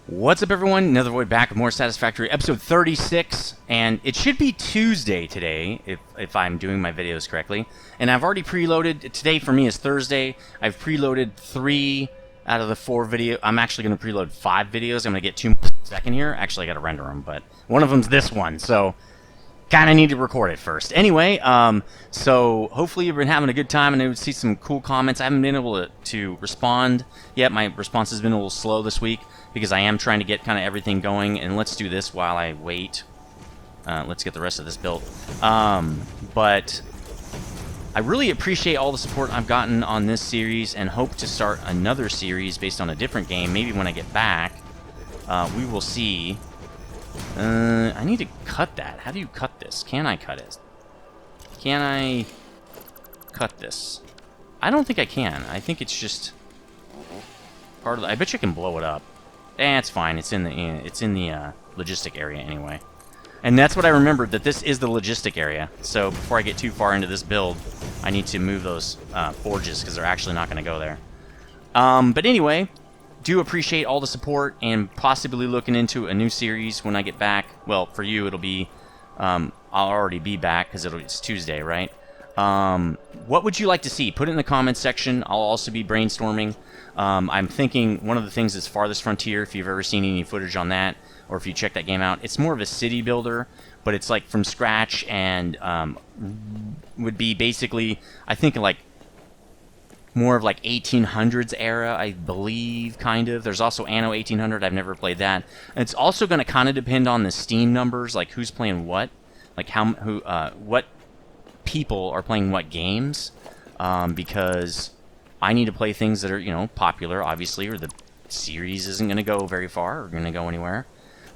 What's up, everyone? Another Void back with more Satisfactory, episode 36, and it should be Tuesday today, if I'm doing my videos correctly. And I've already preloaded. Today for me is Thursday. I've preloaded 3 out of the 4 videos. I'm actually going to preload 5 videos. I'm going to get 2 per second here. Actually, I got to render them, but one of them's this one, so kind of need to record it first. Anyway, so hopefully you've been having a good time, and I would see some cool comments. I haven't been able to respond yet. My response has been a little slow this week, because I am trying to get kind of everything going, and let's do this while I wait. Let's get the rest of this built. But I really appreciate all the support I've gotten on this series, and hope to start another series based on a different game, maybe when I get back. We will see. I need to cut that. How do you cut this? Can I cut it? Can I cut this? I don't think I can. I think it's just part of the... I bet you can blow it up. It's fine. It's in the logistic area anyway. And that's what I remembered, that this is the logistic area. So before I get too far into this build, I need to move those forges, because they're actually not going to go there. But anyway, do appreciate all the support, and possibly looking into a new series when I get back. Well, for you, it'll be... I'll already be back, because it's Tuesday, right? What would you like to see? Put it in the comments section. I'll also be brainstorming. I'm thinking one of the things is Farthest Frontier, if you've ever seen any footage on that, or if you check that game out. It's more of a city builder, but it's like from scratch, and would be basically, I think, like more of like 1800s era, I believe, kind of. There's also Anno 1800. I've never played that. And it's also going to kind of depend on the Steam numbers, like who's playing what, like what people are playing what games, because I need to play things that are, you know, popular, obviously, or the series isn't going to go very far or going to go anywhere.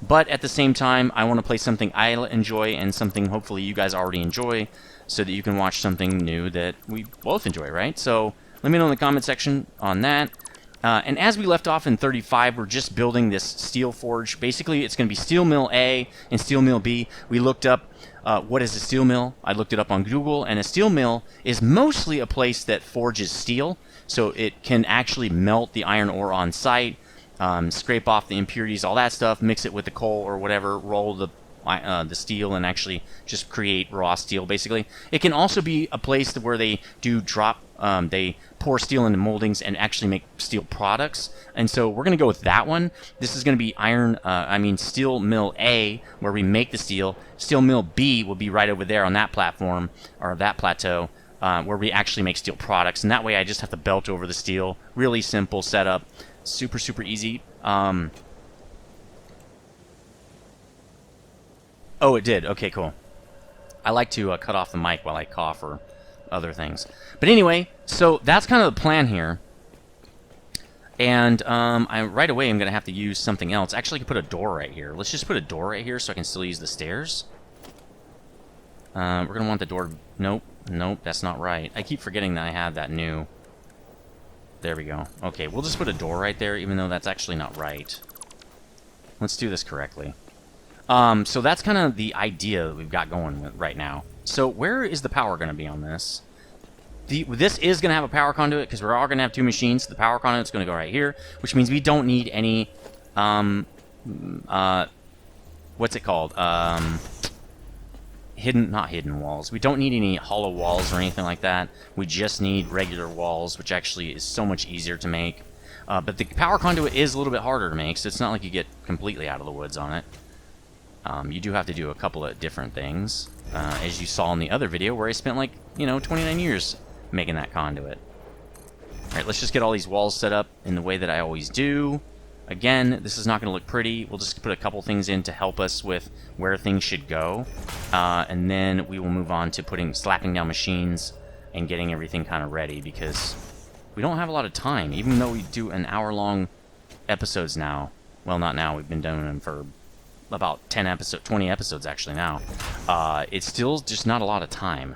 But at the same time, I want to play something I enjoy, and something hopefully you guys already enjoy, so that you can watch something new that we both enjoy, right? So let me know in the comment section on that. And as we left off in 35, we're just building this steel forge. Basically, it's going to be steel mill A and steel mill B. We looked up what is a steel mill. I looked it up on Google, and a steel mill is mostly a place that forges steel. So it can actually melt the iron ore on site, scrape off the impurities, all that stuff, mix it with the coal or whatever, roll the steel, and actually just create raw steel, basically. It can also be a place where they do they pour steel into moldings and actually make steel products. And so we're going to go with that one. This is going to be steel mill A, where we make the steel. Steel mill B will be right over there on that platform, or that plateau, where we actually make steel products. And that way I just have to belt over the steel. Really simple setup. Super, super easy. Oh, it did. Okay, cool. I like to cut off the mic while I cough or other things. But anyway, so that's kind of the plan here. And right away I'm going to have to use something else. Actually, I could put a door right here. Let's just put a door right here so I can still use the stairs. We're going to want the door... Nope, that's not right. I keep forgetting that I have that new... There we go. Okay, we'll just put a door right there, even though that's actually not right. Let's do this correctly. So that's kind of the idea that we've got going with right now. So where is the power going to be on this? This is going to have a power conduit, because we're all going to have 2 machines. The power conduit's going to go right here, which means we don't need any, what's it called? Not hidden walls. We don't need any hollow walls or anything like that. We just need regular walls, which actually is so much easier to make. But the power conduit is a little bit harder to make, so it's not like you get completely out of the woods on it. You do have to do a couple of different things, as you saw in the other video, where I spent, like, 29 years making that conduit. Alright, let's just get all these walls set up in the way that I always do. Again, this is not going to look pretty. We'll just put a couple things in to help us with where things should go. And then we will move on to slapping down machines and getting everything kind of ready, because we don't have a lot of time, even though we do an hour-long episodes now. Well, not now. We've been doing them for about 20 episodes actually now. It's still just not a lot of time.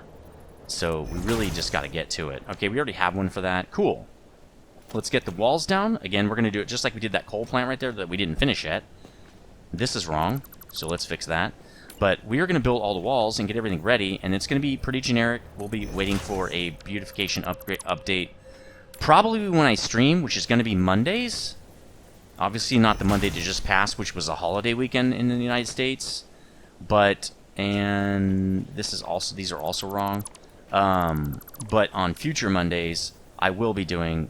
So we really just got to get to it. Okay, we already have one for that. Cool. Let's get the walls down. Again, we're going to do it just like we did that coal plant right there that we didn't finish yet. This is wrong, so let's fix that. But we are going to build all the walls and get everything ready, and it's going to be pretty generic. We'll be waiting for a beautification update probably when I stream, which is going to be Mondays. Obviously not the Monday that just passed, which was a holiday weekend in the United States. But, and this is also, these are also wrong. But on future Mondays, I will be doing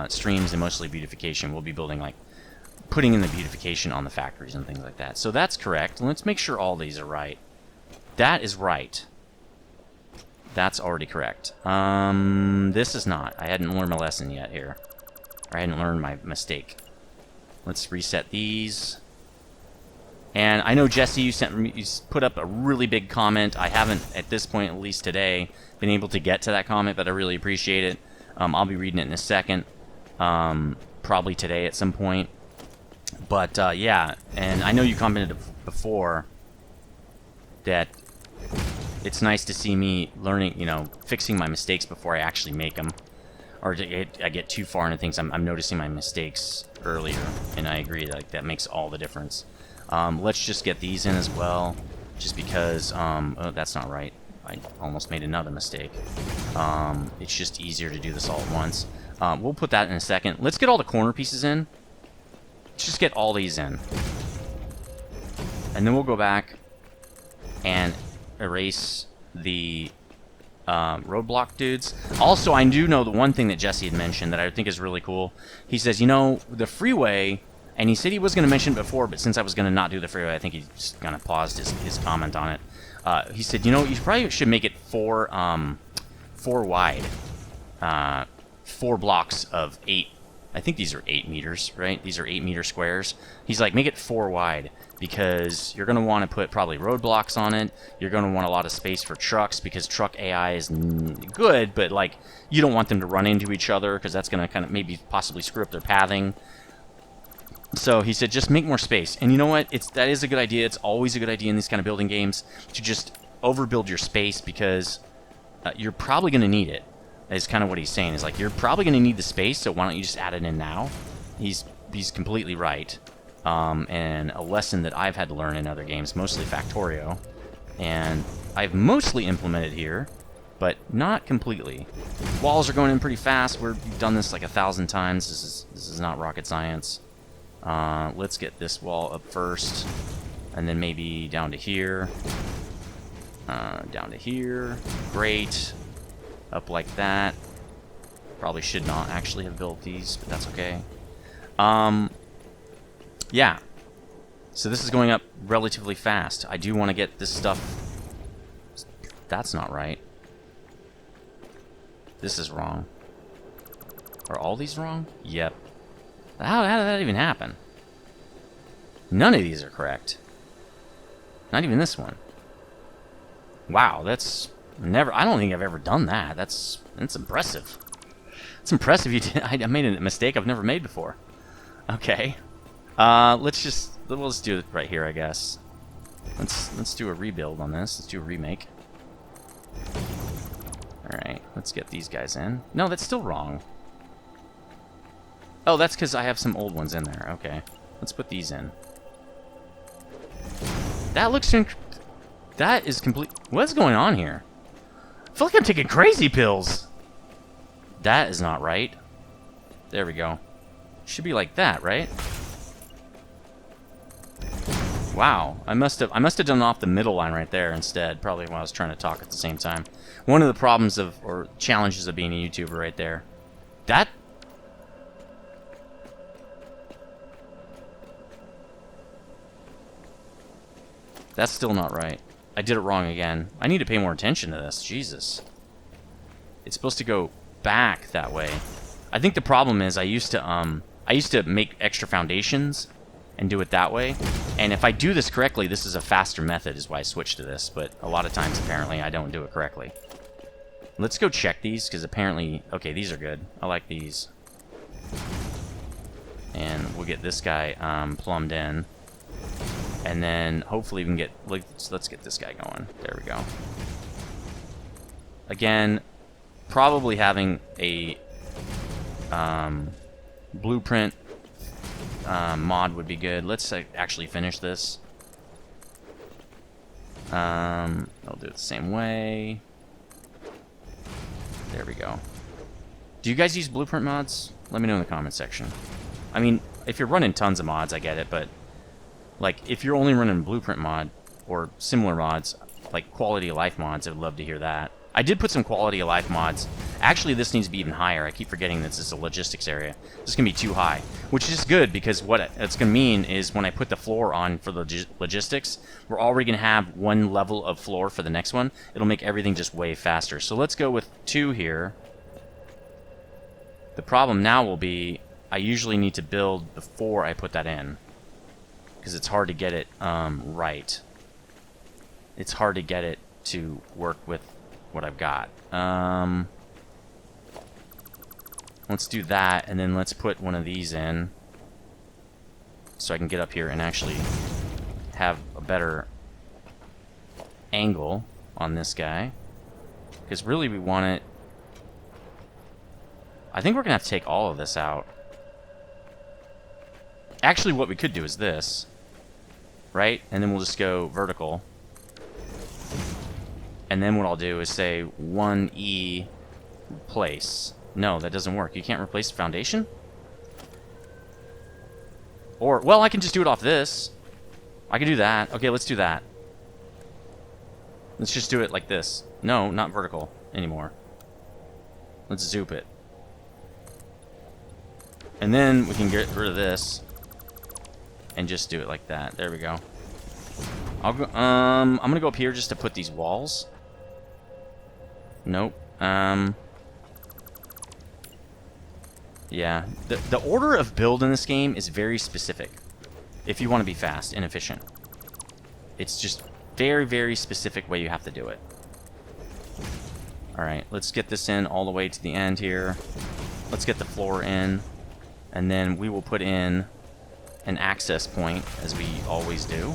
streams and mostly beautification. We'll be building, like, putting in the beautification on the factories and things like that. So that's correct. Let's make sure all these are right. That is right. That's already correct. This is not. I hadn't learned my lesson yet here. Or I hadn't learned my mistake. Let's reset these. And I know, Jesse, you put up a really big comment. I haven't, at this point, at least today, been able to get to that comment, but I really appreciate it. I'll be reading it in a second. Probably today at some point. But, yeah, and I know you commented before that it's nice to see me learning, you know, fixing my mistakes before I actually make them. Or I get too far into things. I'm noticing my mistakes earlier, and I agree, like, that makes all the difference. Let's just get these in as well, just because, oh, that's not right. I almost made another mistake. It's just easier to do this all at once. We'll put that in a second. Let's get all the corner pieces in. Let's just get all these in. And then we'll go back and erase the roadblock dudes. Also, I do know the one thing that Jesse had mentioned that I think is really cool. He says, you know, the freeway, and he said he was going to mention it before, but since I was going to not do the freeway, I think he just kind of paused his comment on it. He said, you know, you probably should make it four wide. 4 blocks of 8. I think these are 8 meters, right? These are 8-meter squares. He's like, make it 4 wide, because you're going to want to put probably roadblocks on it. You're going to want a lot of space for trucks, because truck AI is good, but, like, you don't want them to run into each other, because that's going to kind of maybe possibly screw up their pathing. So he said, just make more space. And you know what? That is a good idea. It's always a good idea in these kind of building games to just overbuild your space, because you're probably going to need it. Is kind of what he's saying. Is like, you're probably going to need the space, so why don't you just add it in now? He's completely right. And a lesson that I've had to learn in other games, mostly Factorio, and I've mostly implemented here, but not completely. Walls are going in pretty fast. We've done this like 1,000 times. This is not rocket science. Let's get this wall up first, and then maybe down to here. Down to here. Great. Up like that. Probably should not actually have built these, but that's okay. Yeah. So this is going up relatively fast. I do want to get this stuff... That's not right. This is wrong. Are all these wrong? Yep. How did that even happen? None of these are correct. Not even this one. Wow, that's... I don't think I've ever done that. That's impressive. It's impressive you did. I made a mistake I've never made before. Okay. Let's do it right here, I guess. Let's do a rebuild on this. Let's do a remake. Alright, let's get these guys in. No, that's still wrong. Oh, that's because I have some old ones in there. Okay. Let's put these in. That looks that is complete... What's going on here? I feel like I'm taking crazy pills. That is not right. There we go. Should be like that, right? Wow. I must have done off the middle line right there instead. Probably while I was trying to talk at the same time. One of the problems or challenges of being a YouTuber right there. That's still not right. I did it wrong again. I need to pay more attention to this. Jesus. It's supposed to go back that way. I think the problem is I used to make extra foundations and do it that way. And if I do this correctly, this is a faster method is why I switched to this. But a lot of times, apparently, I don't do it correctly. Let's go check these, because apparently... Okay, these are good. I like these. And we'll get this guy plumbed in. And then hopefully we can get... Let's get this guy going. There we go. Again, probably having a blueprint mod would be good. Let's actually finish this. I'll do it the same way. There we go. Do you guys use blueprint mods? Let me know in the comment section. I mean, if you're running tons of mods, I get it, but like if you're only running Blueprint mod or similar mods, like quality of life mods, I would love to hear that. I did put some quality of life mods. Actually, this needs to be even higher. I keep forgetting this is a logistics area. This is going to be too high, which is good because what it's going to mean is when I put the floor on for the logistics, we're already going to have one level of floor for the next one. It'll make everything just way faster. So let's go with 2 here. The problem now will be I usually need to build before I put that in because it's hard to get it right. It's hard to get it to work with what I've got. Let's do that, and then let's put one of these in so I can get up here and actually have a better angle on this guy. Because really we want it... I think we're going to have to take all of this out. Actually, what we could do is this. Right? And then we'll just go vertical. And then what I'll do is say 1E replace. No, that doesn't work. You can't replace the foundation? Or, well, I can just do it off this. I can do that. Okay, let's do that. Let's just do it like this. No, not vertical anymore. Let's zoop it. And then we can get rid of this. And just do it like that. There we go. I'll go, I'm gonna go up here just to put these walls. Nope. Yeah. The order of build in this game is very specific. If you want to be fast and efficient. It's just very, very specific way you have to do it. Alright, let's get this in all the way to the end here. Let's get the floor in. And then we will put in an access point, as we always do.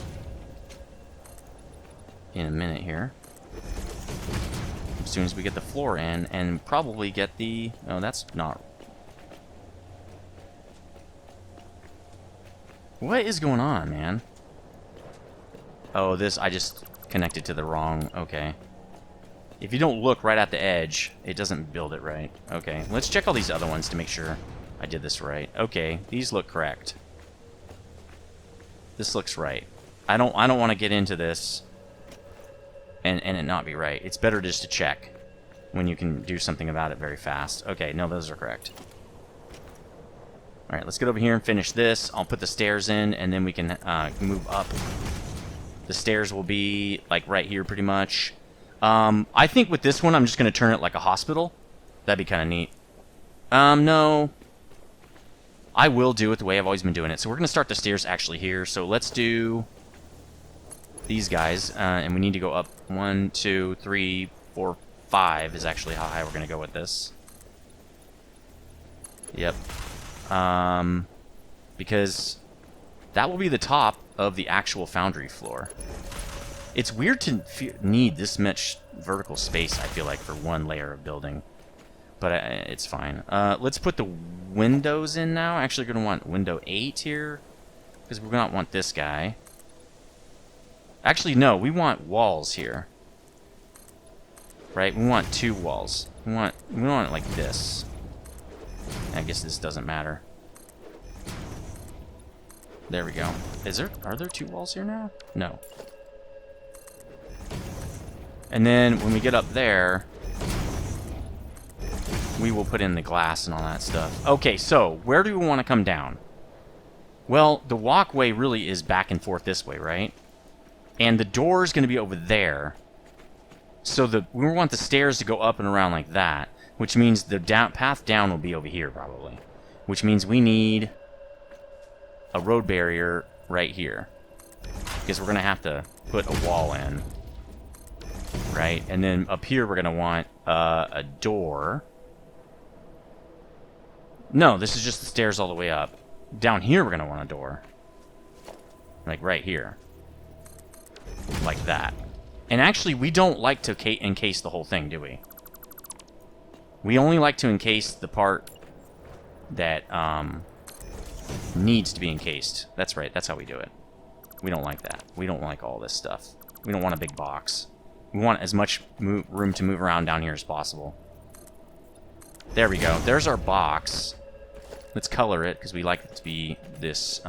In a minute here. As soon as we get the floor in, and probably get the... Oh, that's not... What is going on, man? Oh, this... I just connected to the wrong... Okay. If you don't look right at the edge, it doesn't build it right. Okay, let's check all these other ones to make sure I did this right. Okay, these look correct. This looks right. I don't want to get into this and it not be right. It's better just to check when you can do something about it very fast. Okay, no, those are correct. Alright, let's get over here and finish this. I'll put the stairs in, and then we can move up. The stairs will be, like, right here pretty much. I think with this one, I'm just going to turn it like a hospital. That'd be kind of neat. No. I will do it the way I've always been doing it. So we're going to start the stairs actually here. So let's do these guys. And we need to go up 1, 2, 3, 4, 5 is actually how high we're going to go with this. Yep. Because that will be the top of the actual foundry floor. It's weird to need this much vertical space, I feel like, for one layer of building. But it's fine. Let's put the windows in now. Actually, we're going to want window 8 here. Because we're going to want this guy. Actually, no. We want walls here. Right? We want 2 walls. We want it like this. I guess this doesn't matter. There we go. Are there 2 walls here now? No. And then when we get up there, we will put in the glass and all that stuff. Okay, so where do we want to come down? Well, the walkway really is back and forth this way, right? And the door is going to be over there. So we want the stairs to go up and around like that, which means the path down will be over here probably. Which means we need a road barrier right here. Because we're going to have to put a wall in. Right? And then up here we're going to want a door. No, this is just the stairs all the way up. Down here we're going to want a door. Like right here. Like that. And actually we don't like to encase the whole thing, do we? We only like to encase the part that needs to be encased. That's right, that's how we do it. We don't like that. We don't like all this stuff. We don't want a big box. We want as much room to move around down here as possible. There we go. There's our box. Let's color it, because we like it to be this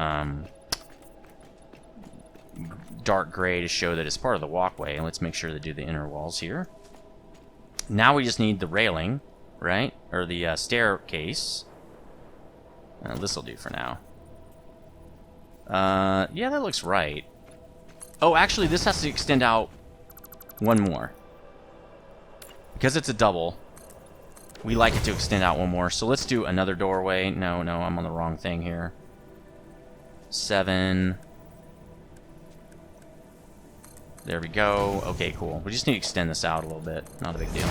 dark gray to show that it's part of the walkway. And let's make sure to do the inner walls here. Now we just need the railing, right? Or the staircase. This will do for now. Yeah, that looks right. Oh, actually, this has to extend out one more. Because it's a double, we like it to extend out one more. So let's do another doorway. No, I'm on the wrong thing here. 7. There we go. Okay, cool. We just need to extend this out a little bit. Not a big deal.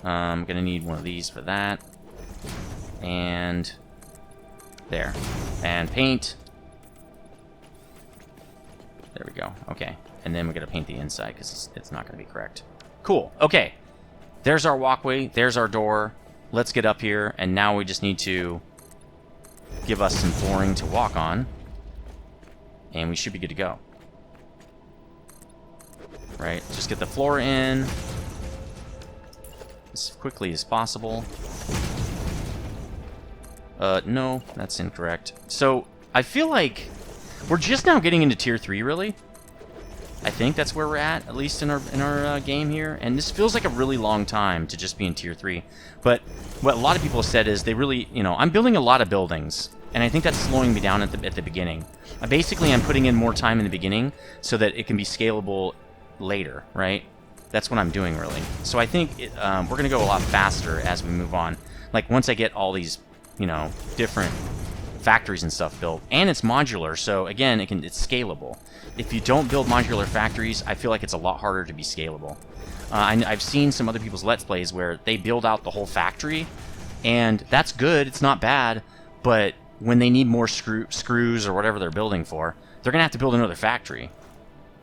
I'm going to need one of these for that. And there. And paint. There we go. Okay. And then we're going to paint the inside because it's not going to be correct. Cool. Okay. There's our walkway. There's our door. Let's get up here. And now we just need to give us some flooring to walk on. And we should be good to go. Right? Just get the floor in as quickly as possible. No, that's incorrect. So, I feel like we're just now getting into Tier 3, really. I think that's where we're at least in our game here. And this feels like a really long time to just be in Tier 3. But what a lot of people have said is they really, you know, I'm building a lot of buildings. And I think that's slowing me down at the beginning. Basically, I'm putting in more time in the beginning so that it can be scalable later, right? That's what I'm doing, really. So I think we're going to go a lot faster as we move on. Like, once I get all these, you know, different factories and stuff built. And it's modular, so again, it's scalable. If you don't build modular factories, I feel like it's a lot harder to be scalable. I've seen some other people's Let's Plays where they build out the whole factory, and that's good, it's not bad, but when they need more screws or whatever they're building for, they're going to have to build another factory.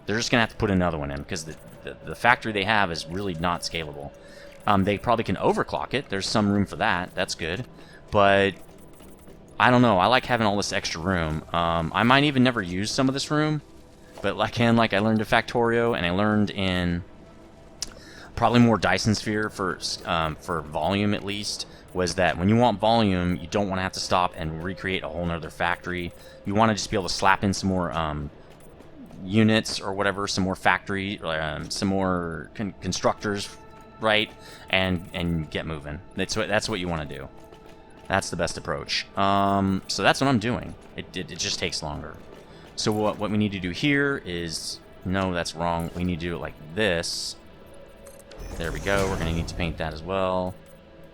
They're just going to have to put another one in, because the factory they have is really not scalable. They probably can overclock it. There's some room for that. That's good. But I don't know. I like having all this extra room. I might even never use some of this room. But like I learned in Factorio, and I learned in probably more Dyson Sphere for volume at least, was that when you want volume, you don't want to have to stop and recreate a whole nother factory. You want to just be able to slap in some more units or whatever, some more factory, some more constructors, right? And get moving. That's what you want to do. That's the best approach. So that's what I'm doing. It just takes longer. So what we need to do here is, no, that's wrong. We need to do it like this. There we go. We're going to need to paint that as well.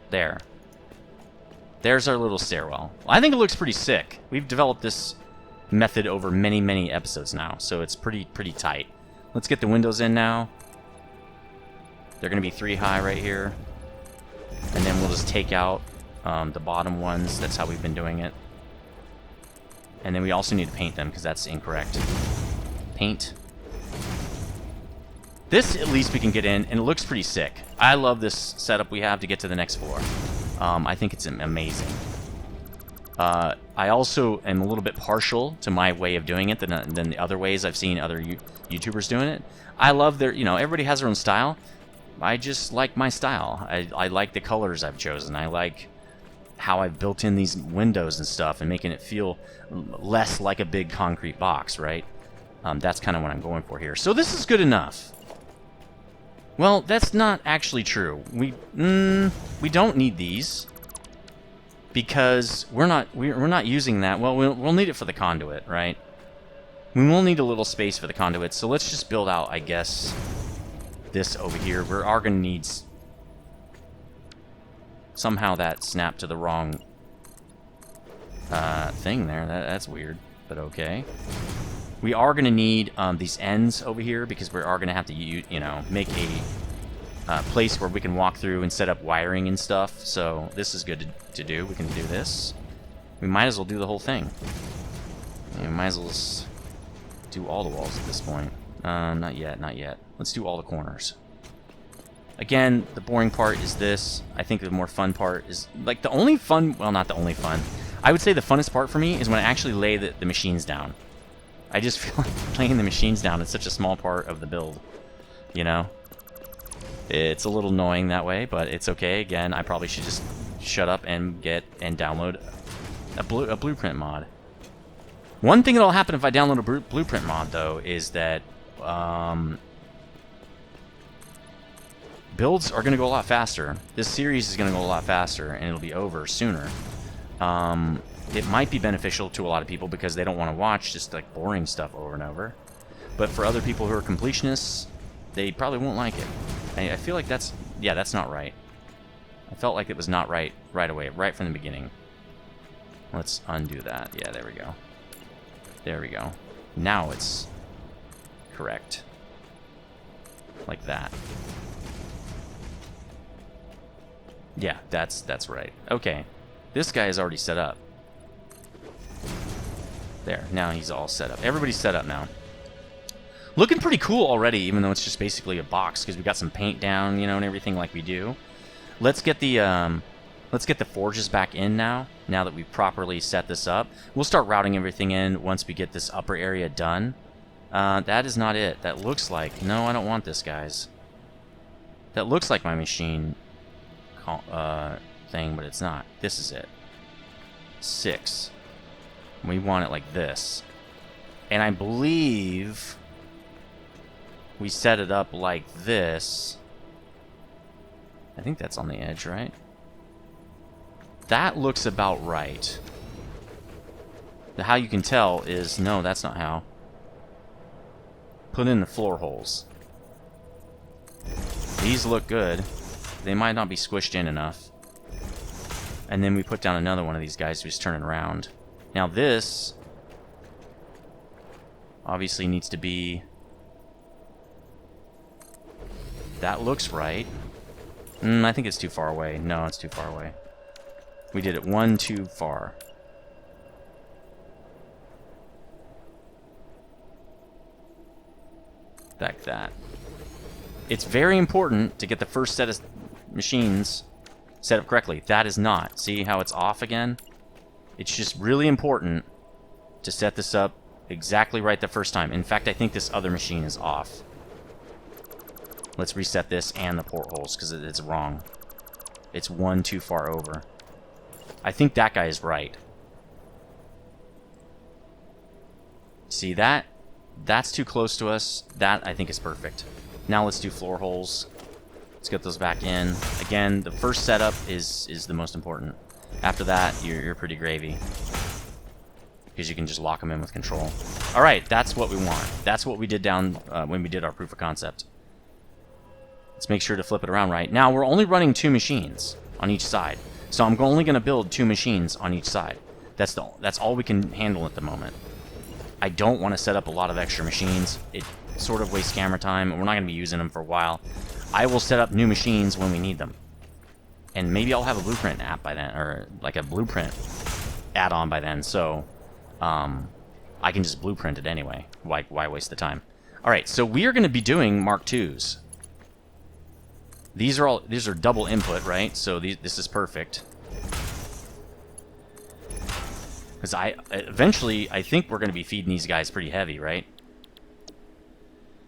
There. There's our little stairwell. I think it looks pretty sick. We've developed this method over many, many episodes now, so it's pretty tight. Let's get the windows in now. They're going to be 3 high right here. And then we'll just take out the bottom ones. That's how we've been doing it. And then we also need to paint them, because that's incorrect. Paint. This, at least we can get in, and it looks pretty sick. I love this setup we have to get to the next floor. I think it's amazing. I also am a little bit partial to my way of doing it than the other ways I've seen other YouTubers doing it. I love their, you know, everybody has their own style. I just like my style. I like the colors I've chosen. I like how I've built in these windows and stuff and making it feel less like a big concrete box, right? That's kind of what I'm going for here. So this is good enough. Well, that's not actually true. We don't need these because we're not using that. Well, we'll need it for the conduit, right? We will need a little space for the conduit, so let's just build out, I guess, this over here. We are going to need... Somehow that snapped to the wrong thing there. That's weird, but okay. We are going to need these ends over here because we are going to have to, you know, make a place where we can walk through and set up wiring and stuff. So this is good to do. We can do this. We might as well do the whole thing. Yeah, we might as well just do all the walls at this point. Not yet, not yet. Let's do all the corners. Again, the boring part is this. I think the more fun part is, like, the only fun, well, not the only fun. I would say the funnest part for me is when I actually lay the machines down. I just feel like laying the machines down is such a small part of the build, you know? It's a little annoying that way, but it's okay. Again, I probably should just shut up and download a blueprint mod. One thing that'll happen if I download a blueprint mod, though, is that builds are going to go a lot faster. This series is going to go a lot faster, and it'll be over sooner. It might be beneficial to a lot of people because they don't want to watch just like boring stuff over and over. But for other people who are completionists, they probably won't like it. I feel like that's not right. I felt like it was not right away, right from the beginning. Let's undo that. Yeah, there we go. There we go. Now it's correct. Like that. Yeah, that's right. Okay. This guy is already set up. There. Now he's all set up. Everybody's set up now. Looking pretty cool already, even though it's just basically a box, because we got some paint down, you know, and everything like we do. Let's get the forges back in now that we've properly set this up. We'll start routing everything in once we get this upper area done. That is not it. That looks like... No, I don't want this, guys. That looks like my machine thing, but it's not. This is it. 6. We want it like this. And I believe we set it up like this. I think that's on the edge, right? That looks about right. How you can tell is... No, that's not how. Put in the floor holes. These look good. They might not be squished in enough. And then we put down another one of these guys who's turning around. Now this obviously needs to be... That looks right. I think it's too far away. No, it's too far away. We did it one too far. Like that. It's very important to get the first set of machines set up correctly. That is not. See how it's off again? It's just really important to set this up exactly right the first time. In fact, I think this other machine is off. Let's reset this and the portholes because it's wrong. It's one too far over. I think that guy is right. See that? That's too close to us. That, I think, is perfect. Now let's do floor holes. Let's get those back in. Again, the first setup is the most important. After that, you're pretty gravy. Because you can just lock them in with control. Alright, that's what we want. That's what we did down when we did our proof of concept. Let's make sure to flip it around right. Now, we're only running 2 machines on each side. So I'm only going to build 2 machines on each side. That's all we can handle at the moment. I don't want to set up a lot of extra machines. It sort of wastes camera time, and we're not going to be using them for a while. I will set up new machines when we need them. And maybe I'll have a blueprint app by then, or like a blueprint add-on by then, so I can just blueprint it anyway. Why waste the time? Alright, so we are going to be doing Mark IIs. These are double input, right? So this is perfect. Because eventually, I think we're going to be feeding these guys pretty heavy, right?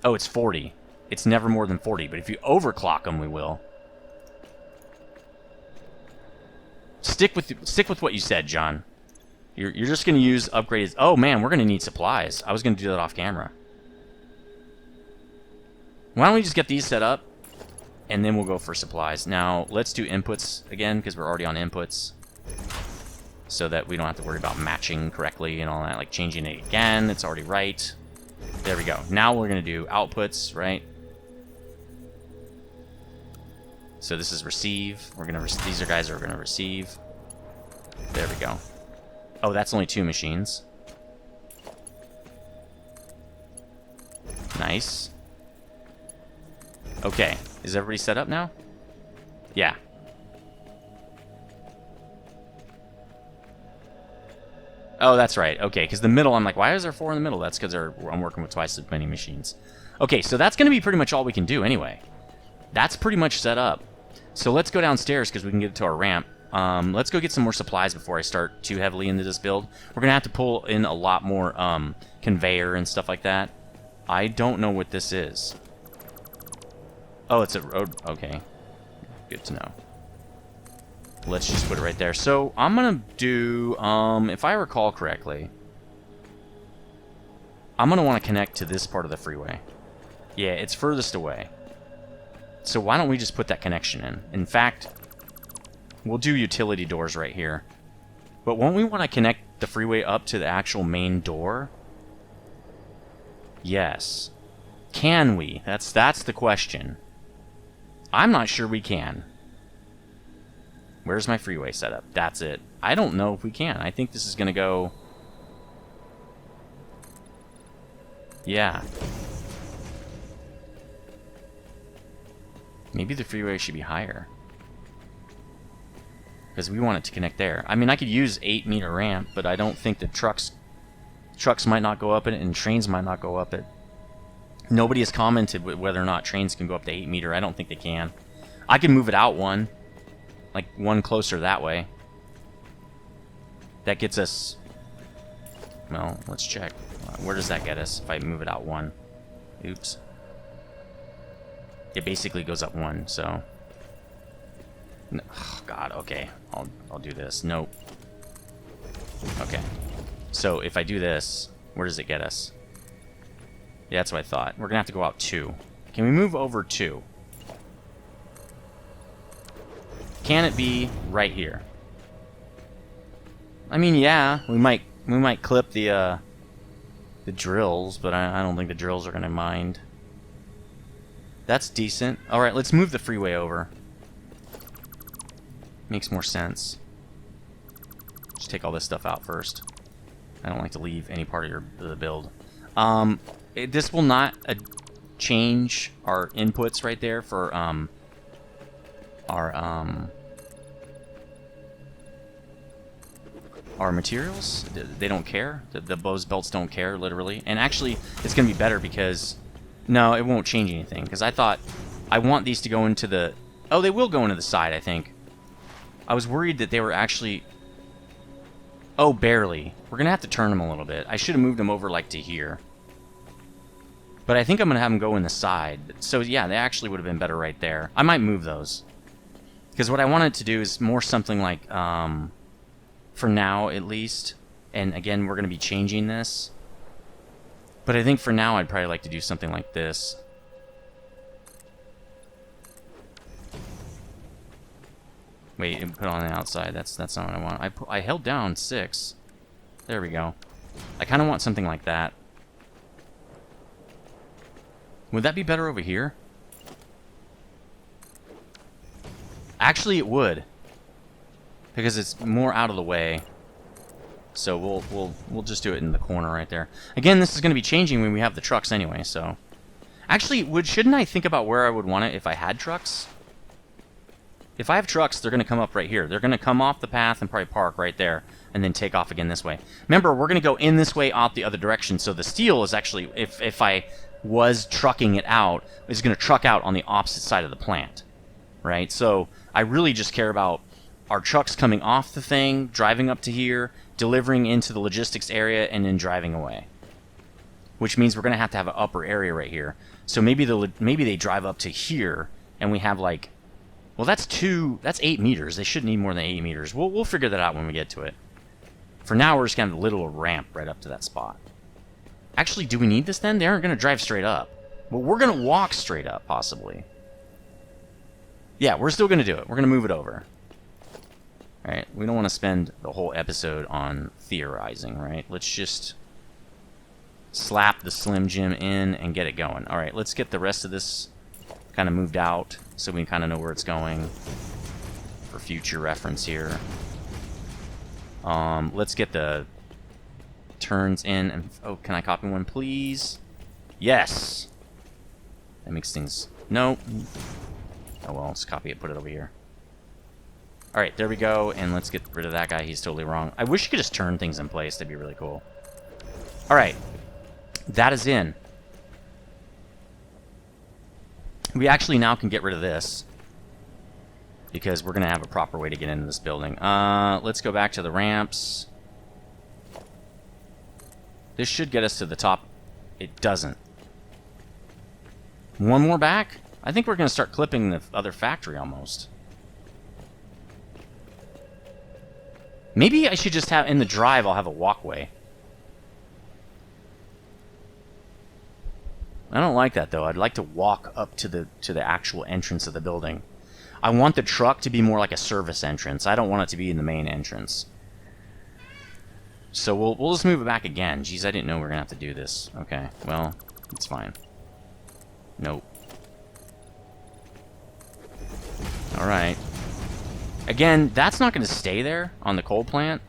Oh, it's 40. It's never more than 40, but if you overclock them, we will. Stick with what you said, John. You're just going to use upgraded... Oh, man, we're going to need supplies. I was going to do that off camera. Why don't we just get these set up, and then we'll go for supplies. Now, let's do inputs again, because we're already on inputs. So that we don't have to worry about matching correctly and all that. Like changing it again, it's already right. There we go. Now we're going to do outputs, right? So this is receive. We're going to these are guys are going to receive. There we go. Oh, that's only 2 machines. Nice. Okay, is everybody set up now? Yeah. Oh, that's right. Okay, because the middle, I'm like, why is there 4 in the middle? That's because I'm working with twice as many machines. Okay, so that's going to be pretty much all we can do anyway. That's pretty much set up. So let's go downstairs because we can get to our ramp. Let's go get some more supplies before I start too heavily into this build. We're going to have to pull in a lot more conveyor and stuff like that. I don't know what this is. Oh, it's a road. Okay. Good to know. Let's just put it right there. So I'm gonna do, if I recall correctly, I'm gonna want to connect to this part of the freeway. Yeah, it's furthest away. So why don't we just put that connection in? In fact, we'll do utility doors right here. But won't we want to connect the freeway up to the actual main door? Yes. Can we? That's the question. I'm not sure we can. Where's my freeway setup? That's it. I don't know if we can. I think this is going to go... Yeah. Maybe the freeway should be higher. Because we want it to connect there. I mean, I could use 8-meter ramp, but I don't think that trucks might not go up it, and trains might not go up it. Nobody has commented whether or not trains can go up to 8-meter. I don't think they can. I can move it out one. Like, one closer that way. That gets us... Well, let's check. Where does that get us if I move it out one? Oops. It basically goes up one, so... Oh, God, okay. I'll do this. Nope. Okay. So, if I do this, where does it get us? Yeah, that's what I thought. We're going to have to go out 2. Can we move over 2? Can it be right here? I mean, yeah, we might clip the drills, but I don't think the drills are going to mind. That's decent. All right, let's move the freeway over. Makes more sense. Just take all this stuff out first. I don't like to leave any part of the build. This will not change our inputs right there for our materials. They don't care. Those belts don't care, literally. And actually, it's going to be better because... No, it won't change anything. Because I thought... I want these to go into the... Oh, they will go into the side, I think. I was worried that they were actually... Oh, barely. We're going to have to turn them a little bit. I should have moved them over, like, to here. But I think I'm going to have them go in the side. So, yeah, they actually would have been better right there. I might move those. Because what I wanted to do is more something like... for now, at least. And, again, we're going to be changing this. But I think for now, I'd probably like to do something like this. Wait, and put on the outside. That's not what I want. I held down 6. There we go. I kind of want something like that. Would that be better over here? Actually, it would. Because it's more out of the way. So we'll just do it in the corner right there. Again, this is going to be changing when we have the trucks anyway, so... Actually, shouldn't I think about where I would want it if I had trucks? If I have trucks, they're going to come up right here. They're going to come off the path and probably park right there, and then take off again this way. Remember, we're going to go in this way, out the other direction, so the steel is actually, if I was trucking it out, is going to truck out on the opposite side of the plant, right? So I really just care about our trucks coming off the thing, driving up to here, delivering into the logistics area, and then driving away. Which means we're going to have an upper area right here. So maybe they drive up to here, and we have like... Well, that's 8 meters. They shouldn't need more than 8 meters. We'll figure that out when we get to it. For now, we're just going to have a little ramp right up to that spot. Actually, do we need this then? They aren't going to drive straight up. Well, we're going to walk straight up, possibly. Yeah, we're still going to do it. We're going to move it over. Alright, we don't want to spend the whole episode on theorizing, right? Let's just slap the Slim Jim in and get it going. Alright, let's get the rest of this kind of moved out so we kind of know where it's going for future reference here. Let's get the turns in. And oh, can I copy one, please? Yes! That makes things... No. Oh well, let's copy it, put it over here. Alright, there we go, and let's get rid of that guy. He's totally wrong. I wish you could just turn things in place. That'd be really cool. Alright. That is in. We actually now can get rid of this. Because we're going to have a proper way to get into this building. Let's go back to the ramps. This should get us to the top. It doesn't. One more back? I think we're going to start clipping the other factory almost. Maybe I should just have, in the drive, I'll have a walkway. I don't like that, though. I'd like to walk up to the actual entrance of the building. I want the truck to be more like a service entrance. I don't want it to be in the main entrance. So we'll just move it back again. Jeez, I didn't know we were going to have to do this. Okay, well, it's fine. Nope. Alright. Again, that's not going to stay there on the coal plant.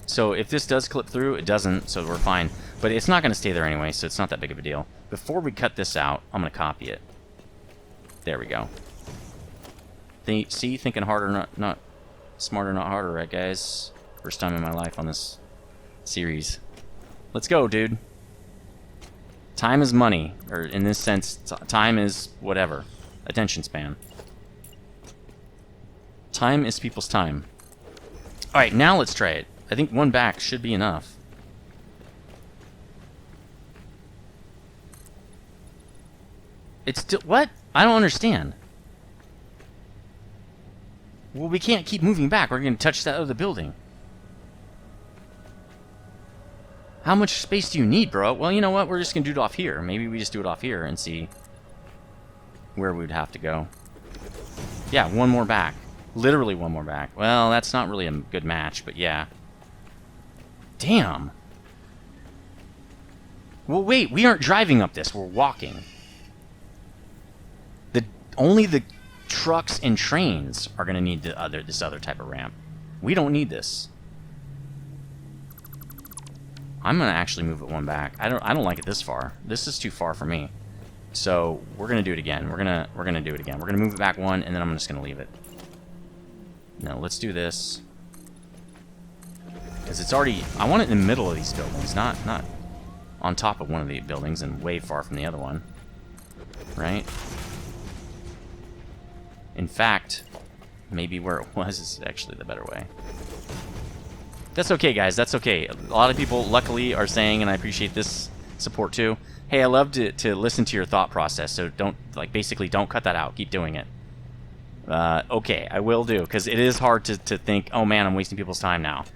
So if this does clip through, it doesn't, so we're fine. But it's not going to stay there anyway, so it's not that big of a deal. Before we cut this out, I'm going to copy it. There we go. See, thinking harder, not smarter, not harder, right, guys? First time in my life on this series. Let's go, dude. Time is money, or in this sense, time is whatever. Attention span. Time is people's time. Alright, now let's try it. I think one back should be enough. It's still... What? I don't understand. Well, we can't keep moving back. We're going to touch that other building. How much space do you need, bro? Well, you know what? We're just going to do it off here. Maybe we just do it off here and see where we'd have to go. Yeah, one more back. Literally one more back. Well, that's not really a good match, but yeah. Damn. Well, wait. We aren't driving up this. We're walking. Only the trucks and trains are going to need this other type of ramp. We don't need this. I'm going to actually move it one back. I don't like it this far. This is too far for me. So we're going to do it again. We're going to do it again. We're going to move it back one, and then I'm just going to leave it. No, let's do this. Because it's already... I want it in the middle of these buildings, not on top of one of the buildings and way far from the other one. Right? In fact, maybe where it was is actually the better way. That's okay, guys. That's okay. A lot of people, luckily, are saying, and I appreciate this support too, hey, I love to listen to your thought process, so don't, like, basically don't cut that out. Keep doing it. Okay, I will do, because it is hard to think, oh man, I'm wasting people's time now.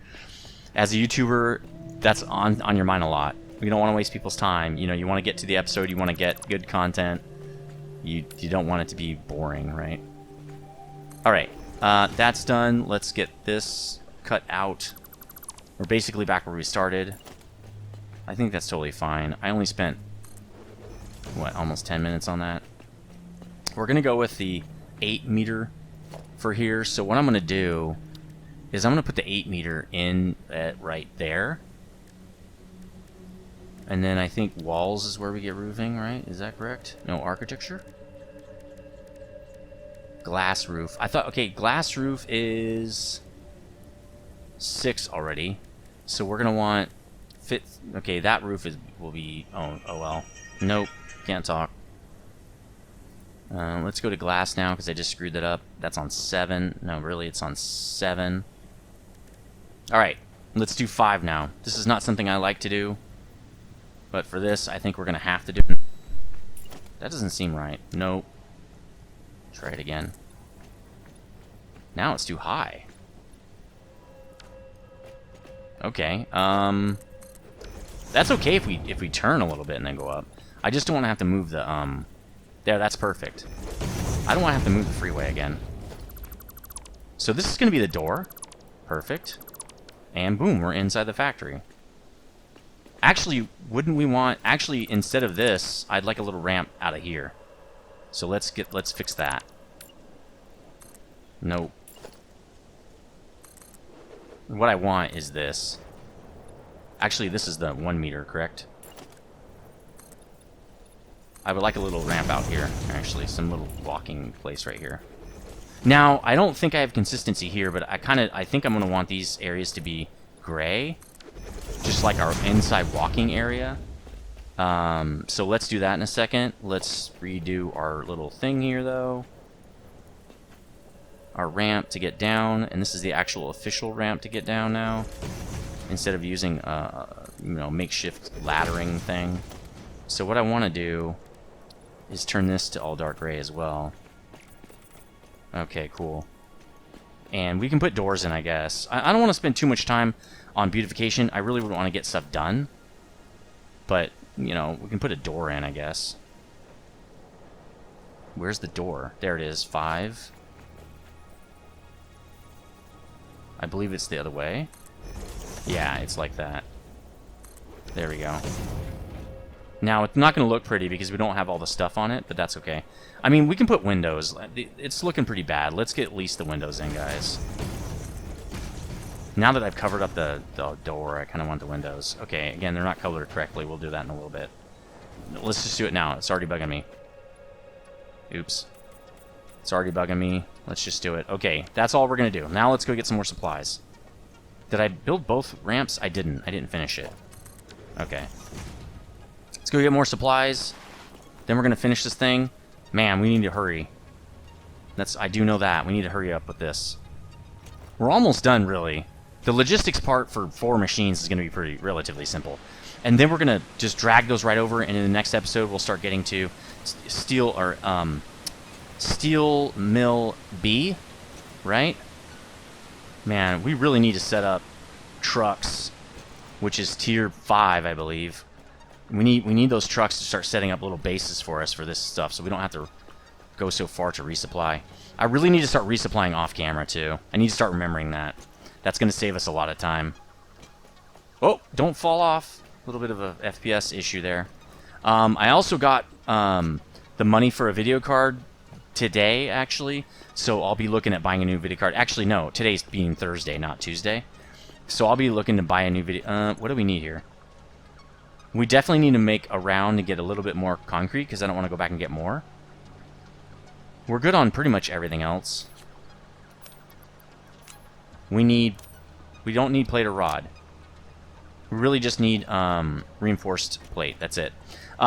As a YouTuber, that's on your mind a lot. You don't want to waste people's time. You know, you want to get to the episode, you want to get good content. You don't want it to be boring, right? Alright, that's done. Let's get this cut out. We're basically back where we started. I think that's totally fine. I only spent, what, almost 10 minutes on that? We're going to go with the 8 meter for here. So what I'm going to do is I'm going to put the 8 meter in right there. And then I think walls is where we get roofing, right? Is that correct? No, architecture? Glass roof. I thought, okay, glass roof is 6 already. So we're going to want fit. Okay, that roof will be, oh well. Nope, can't talk. Let's go to glass now because I just screwed that up. That's on 7. No, really, it's on 7. Alright, let's do 5 now. This is not something I like to do. But for this, I think we're going to have to do... That doesn't seem right. Nope. Try it again. Now it's too high. Okay. That's okay if we turn a little bit and then go up. I just don't want to have to move the there, that's perfect. I don't want to have to move the freeway again. So this is going to be the door. Perfect. And boom, we're inside the factory. Actually, wouldn't we want... Actually, instead of this, I'd like a little ramp out of here. So let's fix that. Nope. What I want is this. Actually, this is the 1 meter, correct? I would like a little ramp out here, actually. Some little walking place right here. Now, I don't think I have consistency here, but I think I'm going to want these areas to be gray. Just like our inside walking area. So let's do that in a second. Let's redo our little thing here, though. Our ramp to get down, and this is the actual official ramp to get down now, instead of using makeshift laddering thing. So what I want to do is turn this to all dark gray as well. Okay, cool. And we can put doors in, I guess. I don't want to spend too much time on beautification. I really would want to get stuff done. But, you know, we can put a door in, I guess. Where's the door? There it is. 5. I believe it's the other way. Yeah, it's like that. There we go. Now, it's not going to look pretty because we don't have all the stuff on it, but that's okay. I mean, we can put windows. It's looking pretty bad. Let's get at least the windows in, guys. Now that I've covered up the door, I kind of want the windows. Okay, again, they're not colored correctly. We'll do that in a little bit. Let's just do it now. It's already bugging me. Oops. It's already bugging me. Let's just do it. Okay, that's all we're going to do. Now let's go get some more supplies. Did I build both ramps? I didn't. I didn't finish it. Okay. Let's go get more supplies. Then we're going to finish this thing. Man, we need to hurry. I do know that. We need to hurry up with this. We're almost done, really. The logistics part for 4 machines is going to be relatively simple. And then we're going to just drag those right over, and in the next episode, we'll start getting to steel mill B, right? Man, we really need to set up trucks, which is tier 5, I believe. We need those trucks to start setting up little bases for us for this stuff, so we don't have to go so far to resupply. I really need to start resupplying off camera too. I need to start remembering that. That's going to save us a lot of time. Oh, don't fall off. A little bit of a FPS issue there. I also got the money for a video card today, actually. So I'll be looking at buying a new video card. Actually, no. Today's being Thursday, not Tuesday. So I'll be looking to buy a new video. What do we need here? We definitely need to make a round to get a little bit more concrete, because I don't want to go back and get more. We're good on pretty much everything else. We don't need plate or rod. We really just need reinforced plate. That's it.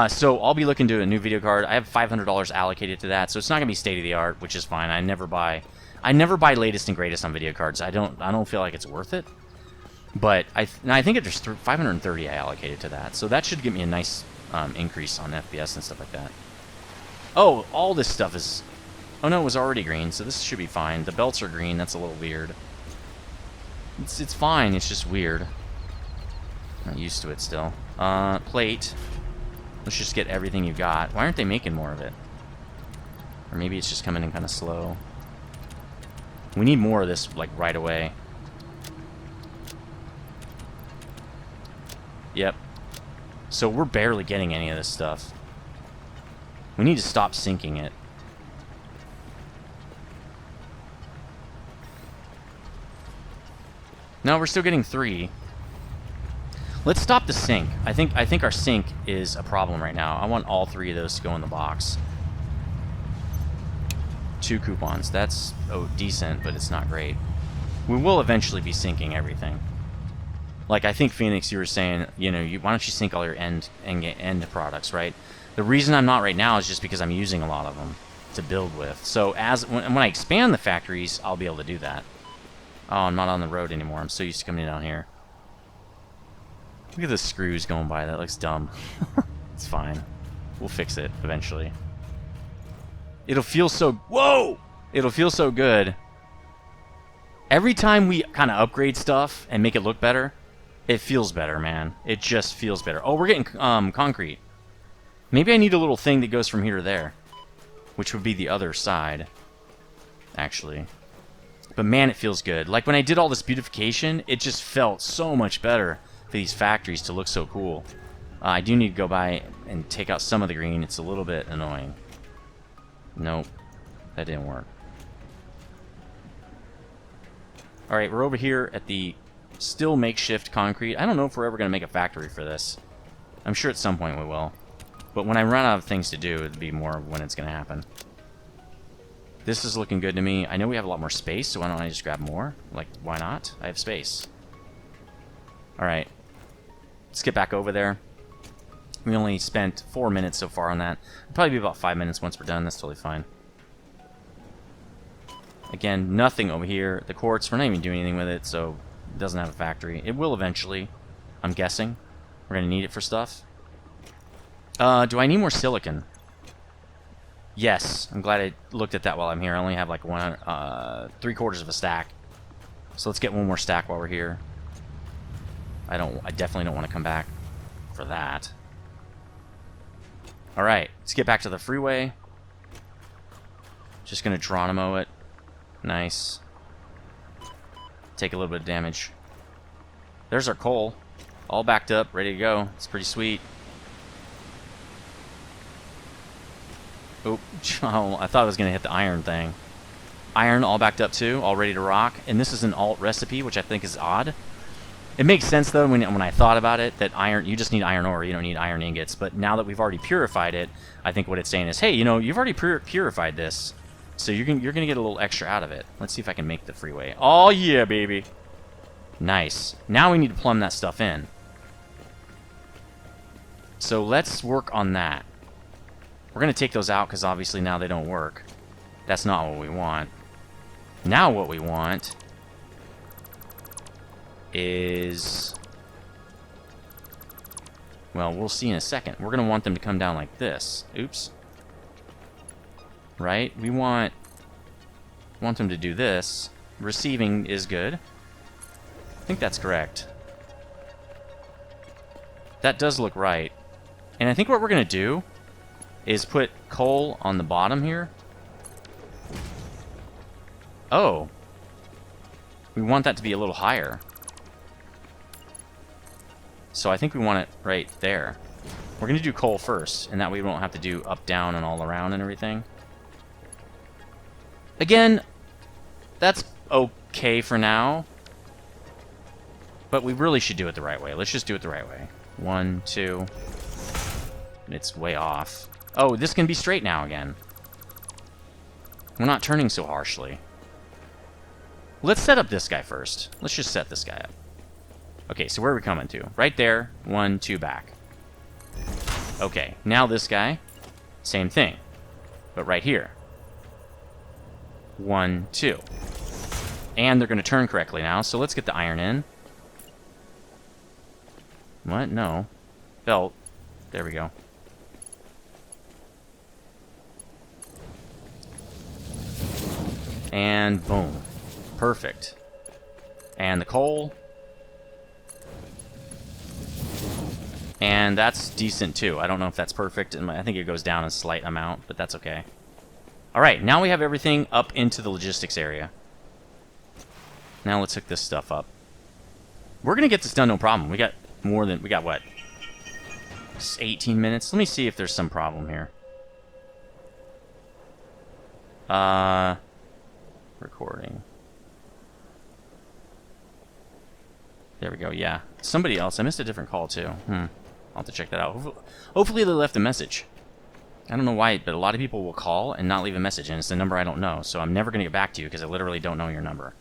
So I'll be looking to a new video card. I have $500 allocated to that, so it's not gonna be state of the art, which is fine. I never buy latest and greatest on video cards. I don't feel like it's worth it. But I think there's 530 I allocated to that, so that should give me a nice increase on FPS and stuff like that. Oh, all this stuff is... Oh no, it was already green, so this should be fine. The belts are green. That's a little weird. It's fine. It's just weird. Not used to it still. Plate. Let's just get everything you got. Why aren't they making more of it? Or maybe it's just coming in kind of slow. We need more of this, like, right away. Yep. So we're barely getting any of this stuff. We need to stop sinking it. No, we're still getting 3. Let's stop the sink. I think our sink is a problem right now. I want all 3 of those to go in the box. 2 coupons. That's decent, but it's not great. We will eventually be sinking everything. Like, I think, Phoenix, you were saying, you know, why don't you sink all your end products, right? The reason I'm not right now is just because I'm using a lot of them to build with. So when I expand the factories, I'll be able to do that. Oh, I'm not on the road anymore. I'm so used to coming down here. Look at the screws going by. That looks dumb. It's fine. We'll fix it eventually. It'll feel so... Whoa! It'll feel so good. Every time we kind of upgrade stuff and make it look better, it feels better, man. It just feels better. Oh, we're getting concrete. Maybe I need a little thing that goes from here to there, which would be the other side, actually. But man, it feels good. Like when I did all this beautification, it just felt so much better for these factories to look so cool. I do need to go by and take out some of the green. It's a little bit annoying. Nope, that didn't work. Alright, we're over here at the still makeshift concrete. I don't know if we're ever going to make a factory for this. I'm sure at some point we will. But when I run out of things to do, it'll be more when it's going to happen. This is looking good to me. I know we have a lot more space, so why don't I just grab more? Like, why not? I have space. Alright. Let's get back over there. We only spent 4 minutes so far on that. It'll probably be about 5 minutes once we're done. That's totally fine. Again, nothing over here. The quartz, we're not even doing anything with it, so it doesn't have a factory. It will eventually, I'm guessing. We're going to need it for stuff. Do I need more silicon? Yes, I'm glad I looked at that while I'm here. I only have like 3/4 of a stack. So let's get one more stack while we're here. I definitely don't want to come back for that. Alright, let's get back to the freeway. Just gonna Geronimo it. Nice. Take a little bit of damage. There's our coal. All backed up, ready to go. It's pretty sweet. Oh, I thought I was going to hit the iron thing. Iron all backed up too, all ready to rock. And this is an alt recipe, which I think is odd. It makes sense though when I thought about it that iron, you just need iron ore, you don't need iron ingots. But now that we've already purified it, I think what it's saying is, hey, you know, you've already purified this, so you're gonna get a little extra out of it. Let's see if I can make the freeway. Oh yeah, baby. Nice. Now we need to plumb that stuff in. So let's work on that. We're going to take those out because obviously now they don't work. That's not what we want. Now what we want is... well, we'll see in a second. We're going to want them to come down like this. Oops. Right? We want them to do this. Receiving is good. I think that's correct. That does look right. And I think what we're going to do is put coal on the bottom here. Oh. We want that to be a little higher. So I think we want it right there. We're going to do coal first, and that way we won't have to do up, down, and all around and everything. Again, that's okay for now. But we really should do it the right way. Let's just do it the right way. 1, 2. It's way off. Oh, this can be straight now again. We're not turning so harshly. Let's set up this guy first. Let's just set this guy up. Okay, so where are we coming to? Right there. 1, 2 back. Okay, now this guy. Same thing. But right here. 1, 2. And they're going to turn correctly now, so let's get the iron in. What? No. Belt. There we go. And boom. Perfect. And the coal. And that's decent too. I don't know if that's perfect. I think it goes down a slight amount, but that's okay. Alright, now we have everything up into the logistics area. Now let's hook this stuff up. We're going to get this done no problem. We got what? 18 minutes? Let me see if there's some problem here. Recording. There we go, yeah. Somebody else. I missed a different call, too. I'll have to check that out. Hopefully they left a message. I don't know why, but a lot of people will call and not leave a message, and it's a number I don't know, so I'm never going to get back to you because I literally don't know your number.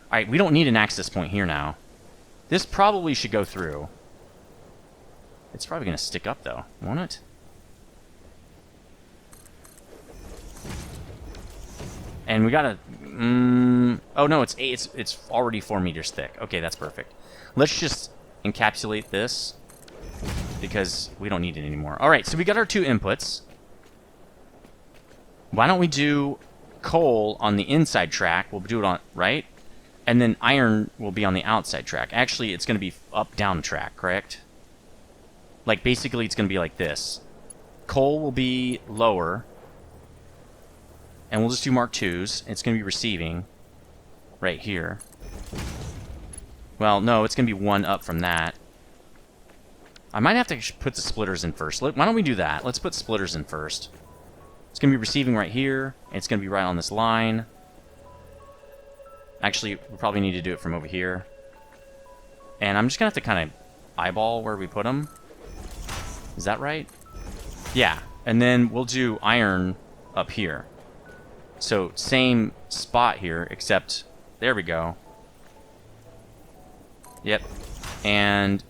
Alright, we don't need an access point here now. This probably should go through. It's probably going to stick up, though, won't it? And we gotta... oh, no, it's already 4 meters thick. Okay, that's perfect. Let's just encapsulate this, because we don't need it anymore. Alright, so we got our 2 inputs. Why don't we do coal on the inside track? We'll do it on... right? And then iron will be on the outside track. Actually, it's going to be up-down track, correct? Like, basically, it's going to be like this. Coal will be lower. And we'll just do Mark IIs. It's going to be receiving right here. Well, no, it's going to be 1 up from that. I might have to put the splitters in first. Why don't we do that? Let's put splitters in first. It's going to be receiving right here. And it's going to be right on this line. Actually, we probably need to do it from over here. And I'm just going to have to kind of eyeball where we put them. Is that right? Yeah. And then we'll do iron up here. So, same spot here, except... there we go. Yep. And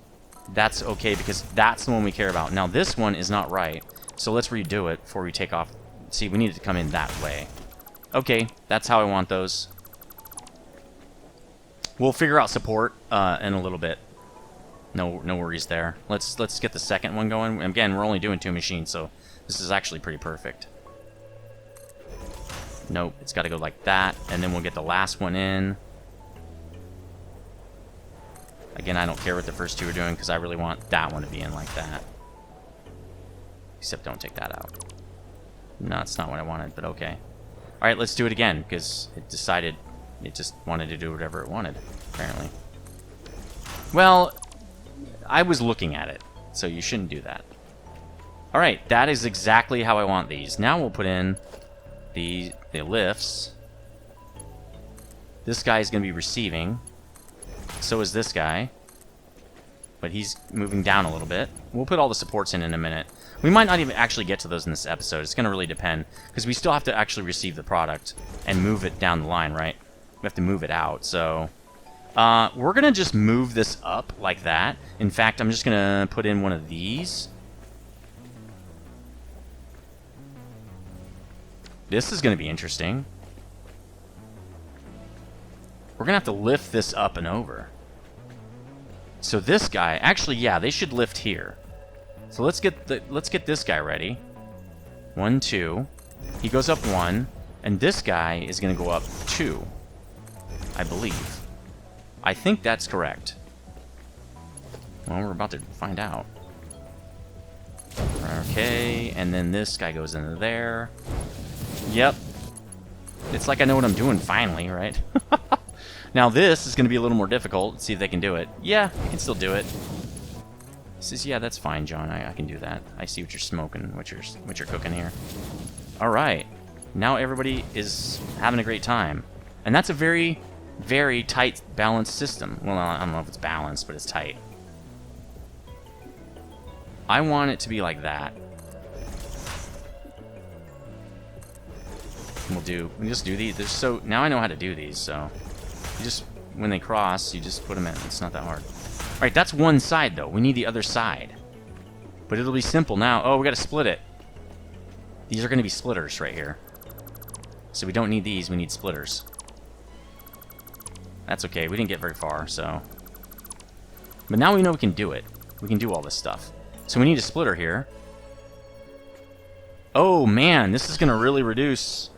that's okay, because that's the one we care about. Now, this one is not right. So, let's redo it before we take off. See, we need it to come in that way. Okay, that's how I want those. We'll figure out support in a little bit. No worries there. Let's get the second one going. Again, we're only doing 2 machines, so this is actually pretty perfect. Nope, it's got to go like that, and then we'll get the last one in. Again, I don't care what the first two are doing because I really want that one to be in like that. Except don't take that out. No, that's not what I wanted, but okay. Alright, let's do it again, because it decided it just wanted to do whatever it wanted, apparently. Well, I was looking at it, so you shouldn't do that. Alright, that is exactly how I want these. Now we'll put in the lifts. This guy is going to be receiving. So is this guy. But he's moving down a little bit. We'll put all the supports in a minute. We might not even actually get to those in this episode. It's going to really depend. Because we still have to actually receive the product and move it down the line, right? We have to move it out. So we're going to just move this up like that. In fact, I'm just going to put in one of these. This is going to be interesting. We're going to have to lift this up and over. So this guy, actually, yeah, they should lift here. So let's get this guy ready. 1, 2. He goes up 1, and this guy is going to go up 2. I believe. I think that's correct. Well, we're about to find out. Okay, and then this guy goes into there. Yep. It's like I know what I'm doing finally, right? Now this is going to be a little more difficult. Let's see if they can do it. Yeah, they can still do it. He says, yeah, that's fine, John. I can do that. I see what you're smoking, what you're cooking here. All right. Now everybody is having a great time. And that's a very, very tight, balanced system. Well, I don't know if it's balanced, but it's tight. I want it to be like that. We just do these. So now I know how to do these, so you just, when they cross, you just put them in. It's not that hard. All right, that's one side, though. We need the other side. But it'll be simple now. Oh, we got to split it. These are going to be splitters right here. So we don't need these. We need splitters. That's okay. We didn't get very far, so. But now we know we can do it. We can do all this stuff. So we need a splitter here. Oh, man. This is going to really reduce.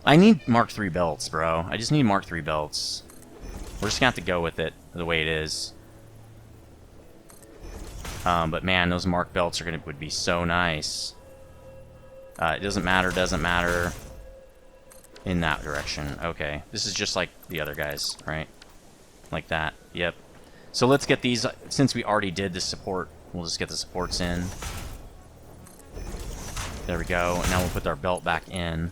I need Mark III belts, bro. I just need Mark III belts. We're just going to have to go with it the way it is. But man, those Mark belts would be so nice. It doesn't matter in that direction. Okay. This is just like the other guys, right? Like that. Yep. So let's get these, since we already did the support, we'll just get the supports in. There we go. And now we'll put our belt back in.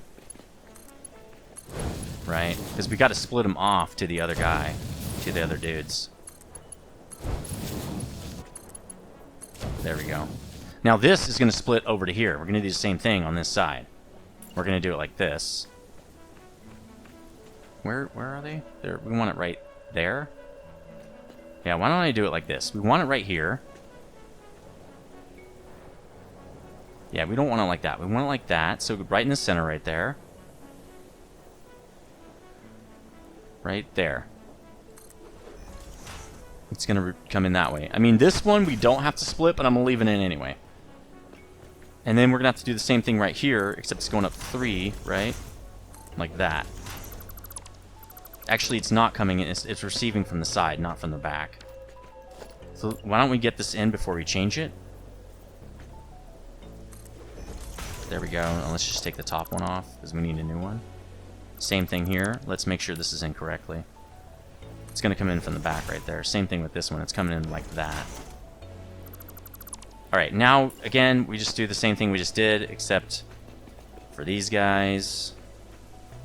Right? Because we got to split them off to the other guy, to the other dudes. There we go. Now this is going to split over to here. We're going to do the same thing on this side. We're going to do it like this. Where are they? There. We want it right there. Yeah, why don't I do it like this? We want it right here. Yeah, we don't want it like that. We want it like that. So right in the center right there. Right there. It's going to come in that way. I mean, this one we don't have to split, but I'm going to leave it in anyway. And then we're going to have to do the same thing right here, except it's going up 3, right? Like that. Actually, it's not coming in. It's receiving from the side, not from the back. So why don't we get this in before we change it? There we go. Now let's just take the top one off, because we need a new one. Same thing here. Let's make sure this is in correctly. It's going to come in from the back right there. Same thing with this one. It's coming in like that. Alright, now, again, we just do the same thing we just did, except for these guys.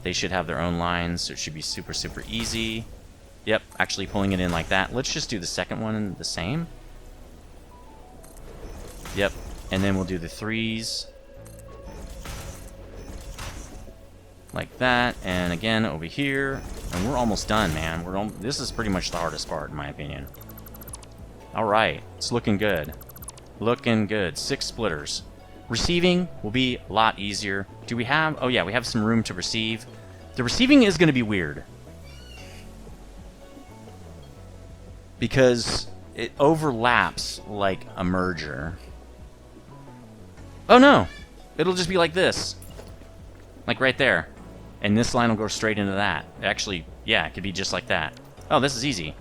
They should have their own lines, so it should be super, super easy. Yep, actually pulling it in like that. Let's just do the second one the same. Yep, and then we'll do the 3s. Like that, and again over here, and we're almost done, man. This is pretty much the hardest part, in my opinion. Alright, it's looking good. Looking good. 6 splitters. Receiving will be a lot easier. Do we have... Oh yeah, we have some room to receive. The receiving is going to be weird. Because it overlaps like a merger. Oh no! It'll just be like this. Like right there. And this line will go straight into that. Actually, yeah, it could be just like that. Oh, this is easy.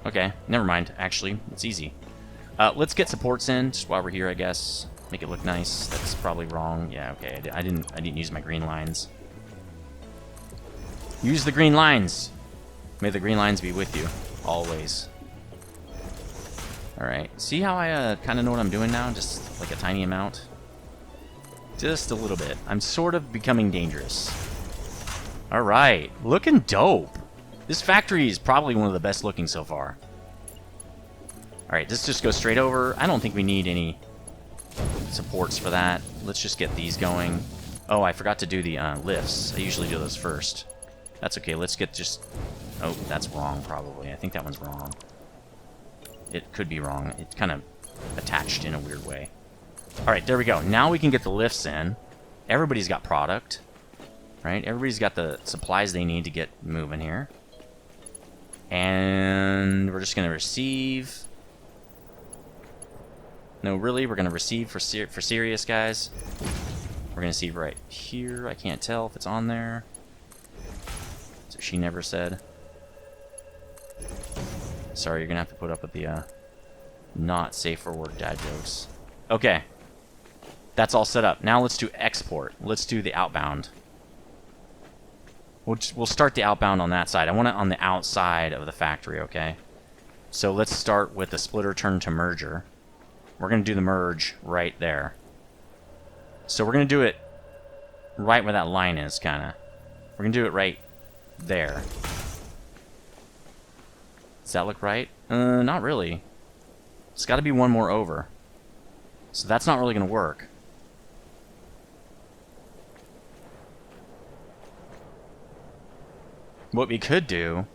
Okay, never mind. Actually, it's easy. Let's get supports in just while we're here, I guess. Make it look nice. That's probably wrong. Yeah, okay. I didn't use my green lines. Use the green lines. May the green lines be with you always. All right. See how I kind of know what I'm doing now? Just like a tiny amount. Just a little bit. I'm sort of becoming dangerous. All right. Looking dope. This factory is probably one of the best looking so far. All right. This just goes straight over. I don't think we need any supports for that. Let's just get these going. Oh, I forgot to do the lifts. I usually do those first. That's okay. Let's get just... Oh, that's wrong, probably. I think that one's wrong. It could be wrong. It's kind of attached in a weird way. All right, there we go. Now we can get the lifts in. Everybody's got product, right? Everybody's got the supplies they need to get moving here. And we're just going to receive... No, really? We're going to receive for serious, guys? We're going to receive right here. I can't tell if it's on there. So she never said. Sorry, you're going to have to put up with the not safe for work dad jokes. Okay. That's all set up. Now let's do export. Let's do the outbound. We'll start the outbound on that side. I want it on the outside of the factory, okay? So let's start with the splitter turn to merger. We're going to do the merge right there. So we're going to do it right where that line is, kind of. We're going to do it right there. Does that look right? Not really. It's got to be one more over. So that's not really going to work. What we could do...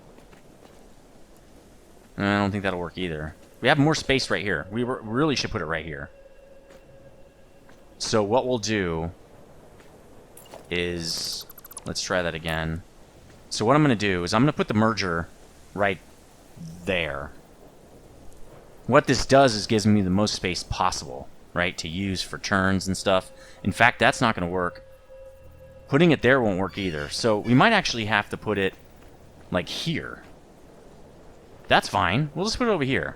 I don't think that'll work either. We have more space right here. We really should put it right here. So what we'll do is... Let's try that again. So what I'm going to do is I'm going to put the merger right there. What this does is gives me the most space possible, right, to use for turns and stuff. In fact, that's not going to work. Putting it there won't work either. So we might actually have to put it like here. That's fine. We'll just put it over here.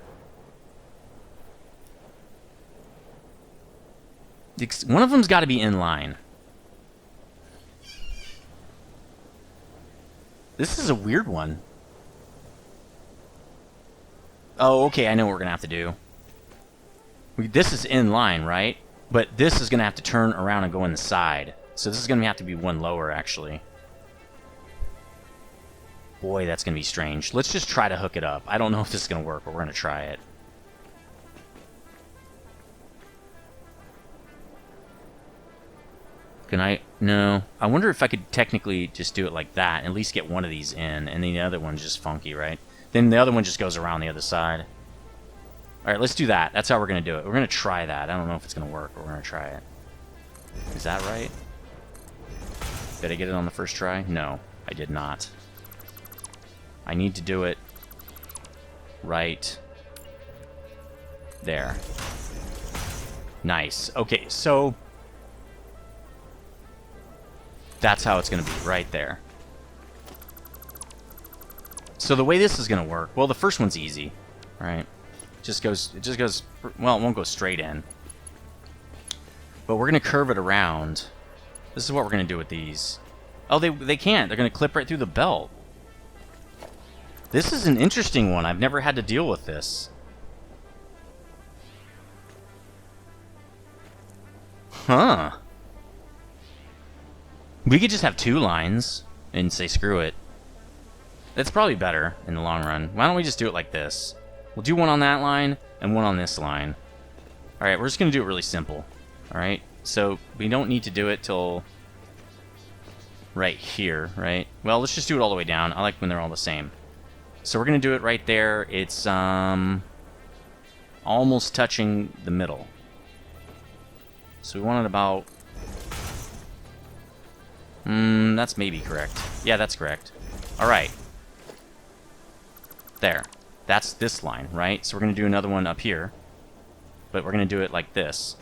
One of them's got to be in line. This is a weird one. Oh, okay, I know what we're going to have to do. This is in line, right? But this is going to have to turn around and go in the side. So this is going to have to be one lower, actually. Boy, that's going to be strange. Let's just try to hook it up. I don't know if this is going to work, but we're going to try it. Can I? No. I wonder if I could technically just do it like that, at least get one of these in, and then the other one's just funky, right? Then the other one just goes around the other side. Alright, let's do that. That's how we're going to do it. We're going to try that. I don't know if it's going to work, but we're going to try it. Is that right? Did I get it on the first try? No, I did not. I need to do it right there. Nice. Okay, so that's how it's going to be, right there. So the way this is going to work, well, the first one's easy, right? It just goes, well, it won't go straight in. But we're going to curve it around. This is what we're going to do with these. Oh, they can't. They're going to clip right through the belt. This is an interesting one. I've never had to deal with this. Huh. We could just have two lines and say screw it. That's probably better in the long run. Why don't we just do it like this? We'll do one on that line and one on this line. Alright, we're just going to do it really simple. Alright, so we don't need to do it till right here, right? Well, let's just do it all the way down. I like when they're all the same. So we're going to do it right there. It's almost touching the middle. So we want it about... that's maybe correct. Yeah, that's correct. Alright. There. That's this line, right? So we're going to do another one up here. But we're going to do it like this.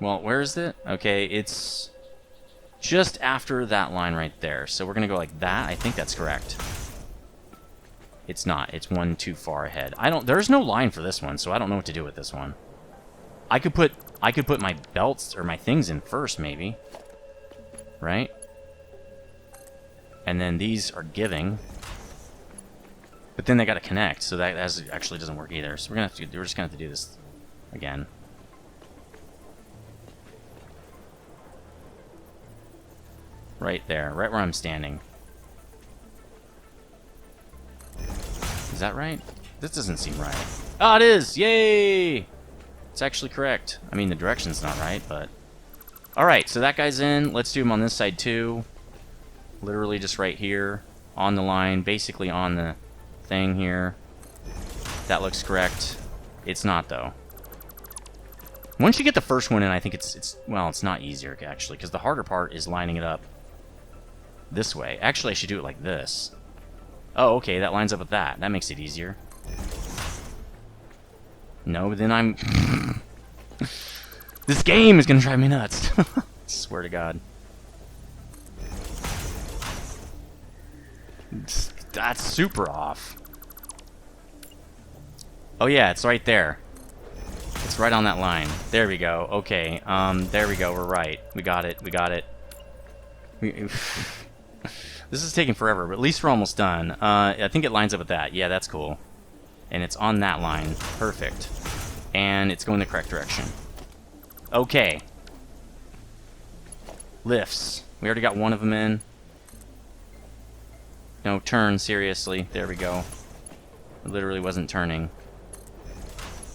Well, where is it? Okay, it's just after that line right there. So we're going to go like that. I think that's correct. It's not. It's one too far ahead. There's no line for this one, so I don't know what to do with this one. I could put my belts or my things in first, maybe. Right? And then these are giving. But then they got to connect, so that actually doesn't work either. So we're just gonna have to do this again. Right there, right where I'm standing. Is that right? This doesn't seem right. Oh, it is! Yay! It's actually correct. I mean, the direction's not right, but... Alright, so that guy's in. Let's do him on this side, too. Literally just right here. On the line. Basically on the thing here. That looks correct. It's not, though. Once you get the first one in, I think well, it's not easier, actually, because the harder part is lining it up this way. Actually, I should do it like this. Oh, okay, that lines up with that. That makes it easier. No, but then I'm... This game is gonna drive me nuts. Swear to God. That's super off. Oh yeah, it's right there. It's right on that line. There we go. Okay, there we go. We're right. We got it. We got it. This is taking forever, but at least we're almost done. I think it lines up with that. Yeah, that's cool. And it's on that line. Perfect. And it's going the correct direction. Okay. Lifts. We already got one of them in. No, turn, seriously. There we go. It literally wasn't turning.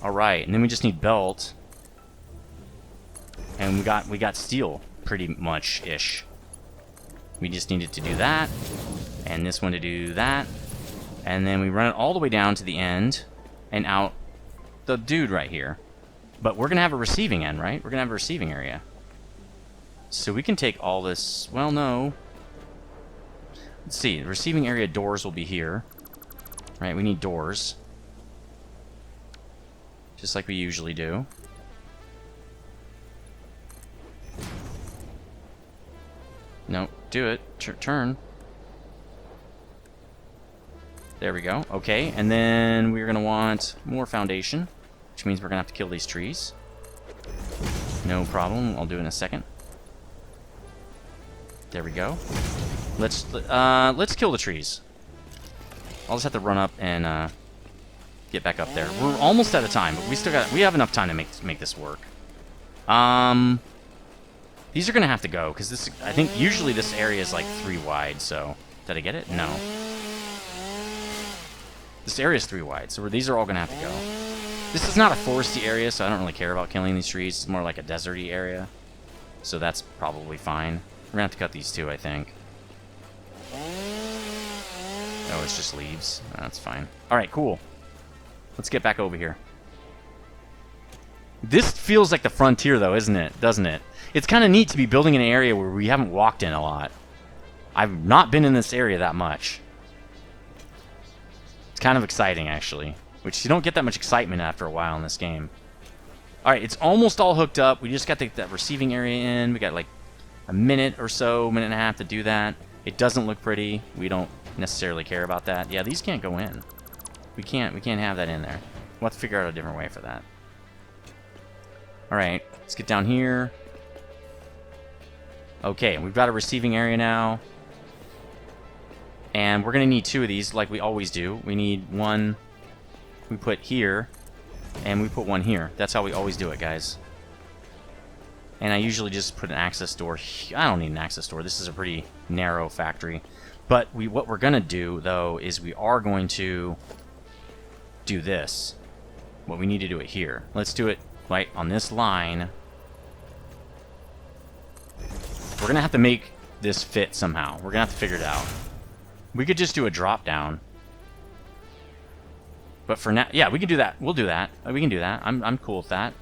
Alright, and then we just need belt. And we got steel, pretty much-ish. We just needed to do that. And this one to do that. And then we run it all the way down to the end. And out the dude right here. But we're going to have a receiving end, right? We're going to have a receiving area. So we can take all this... Well, no. Let's see. The receiving area doors will be here. Right, we need doors. Just like we usually do. No, do it. Turn. There we go. Okay, and then we're going to want more foundation, which means we're going to have to kill these trees. No problem. I'll do it in a second. There we go. Let's kill the trees. I'll just have to run up and get back up there. We're almost out of time, but we have enough time to make this work. These are gonna have to go because I think usually this area is like 3 wide. So did I get it? No. This area is 3 wide, so these are all gonna have to go. This is not a foresty area, so I don't really care about killing these trees. It's more like a deserty area, so that's probably fine. We're gonna have to cut these too, I think. Oh, it's just leaves. Oh, that's fine. Alright, cool. Let's get back over here. This feels like the frontier, though, isn't it? Doesn't it? It's kind of neat to be building in an area where we haven't walked in a lot. I've not been in this area that much. It's kind of exciting, actually. Which you don't get that much excitement after a while in this game. Alright, it's almost all hooked up. We just got that receiving area in. We got like a minute or so, minute and a half to do that. It doesn't look pretty. We don't necessarily care about that. Yeah, these can't go in. We can't have that in there. We'll have to figure out a different way for that. Alright, let's get down here. Okay, we've got a receiving area now. And we're going to need 2 of these like we always do. We need one we put here, and we put one here. That's how we always do it, guys. And I usually just put an access door. I don't need an access door. This is a pretty narrow factory. But what we're going to do, though, is we are going to do this. Well, we need to do it here. Let's do it right on this line. We're going to have to make this fit somehow. We're going to have to figure it out. We could just do a drop down. But for now, yeah, we can do that. We'll do that. We can do that. I'm cool with that.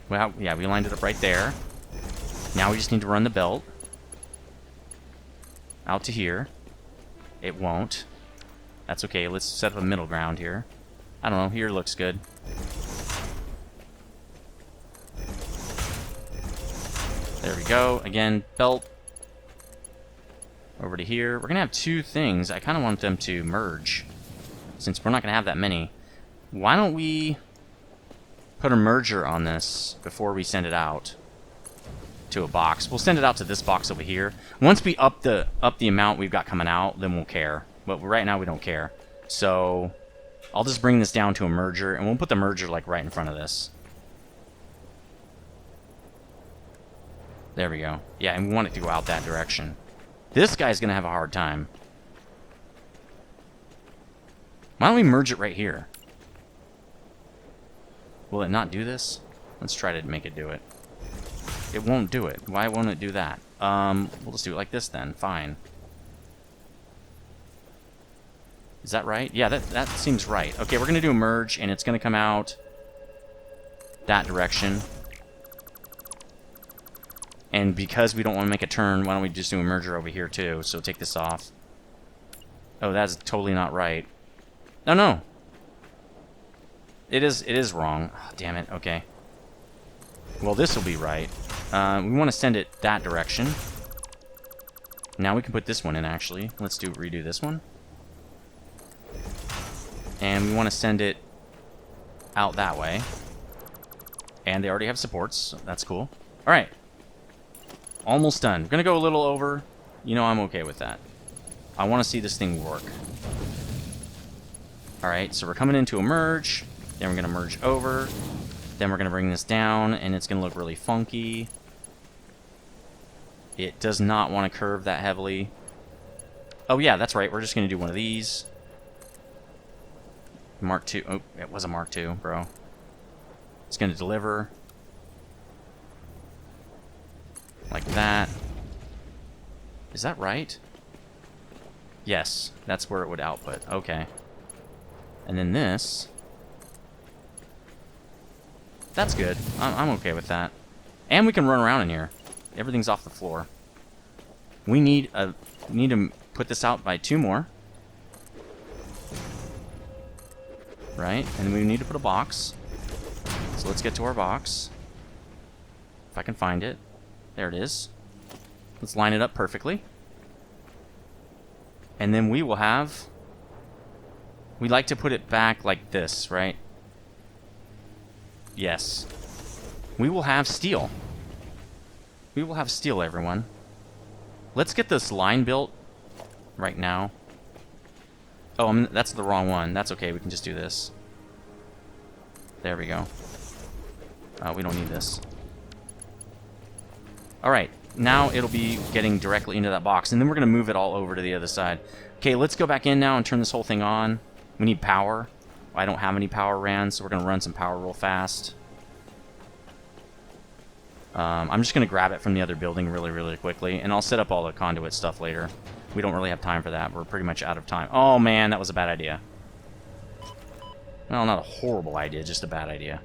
Well, yeah, we lined it up right there. Now we just need to run the belt out to here. It won't. That's okay. Let's set up a middle ground here. I don't know. Here looks good. There we go. Again, belt over to here. We're going to have two things. I kind of want them to merge, since we're not going to have that many. Why don't we put a merger on this before we send it out to a box? We'll send it out to this box over here. Once we up the amount we've got coming out, then we'll care. But right now we don't care. So I'll just bring this down to a merger, and we'll put the merger like right in front of this. There we go. Yeah, and we want it to go out that direction. This guy's going to have a hard time. Why don't we merge it right here? Will it not do this? Let's try to make it do it. It won't do it. Why won't it do that? We'll just do it like this then. Fine. Is that right? Yeah, that seems right. Okay, we're going to do a merge, and it's going to come out that direction. And because we don't want to make a turn, why don't we just do a merger over here too? So take this off. Oh, that's totally not right. No, no. It is wrong. Oh, damn it. Okay. Well, this will be right. We want to send it that direction. Now we can put this one in, actually. Let's redo this one. And we want to send it out that way. And they already have supports, so that's cool. Alright. Almost done. We're going to go a little over. You know, I'm okay with that. I want to see this thing work. Alright, so we're coming into a merge. Then we're going to merge over. Then we're going to bring this down, and it's going to look really funky. It does not want to curve that heavily. Oh, yeah, that's right. We're just going to do one of these. Mark II. Oh, it was a Mark II, bro. It's going to deliver. Like that. Is that right? Yes, that's where it would output. Okay. And then this. That's good. I'm okay with that. And we can run around in here. Everything's off the floor. We need to put this out by 2 more. Right? And we need to put a box. So let's get to our box. If I can find it. There it is. Let's line it up perfectly. And then we will have... We like to put it back like this, right? Yes. We will have steel. We will have steel, everyone. Let's get this line built right now. Oh, that's the wrong one. That's okay. We can just do this. There we go. We don't need this. Alright. Now it'll be getting directly into that box. And then we're going to move it all over to the other side. Okay, let's go back in now and turn this whole thing on. We need power. I don't have any power ran, so we're going to run some power real fast. I'm just going to grab it from the other building really, really quickly. And I'll set up all the conduit stuff later. We don't really have time for that. We're pretty much out of time. Oh, man, that was a bad idea. Well, not a horrible idea, just a bad idea.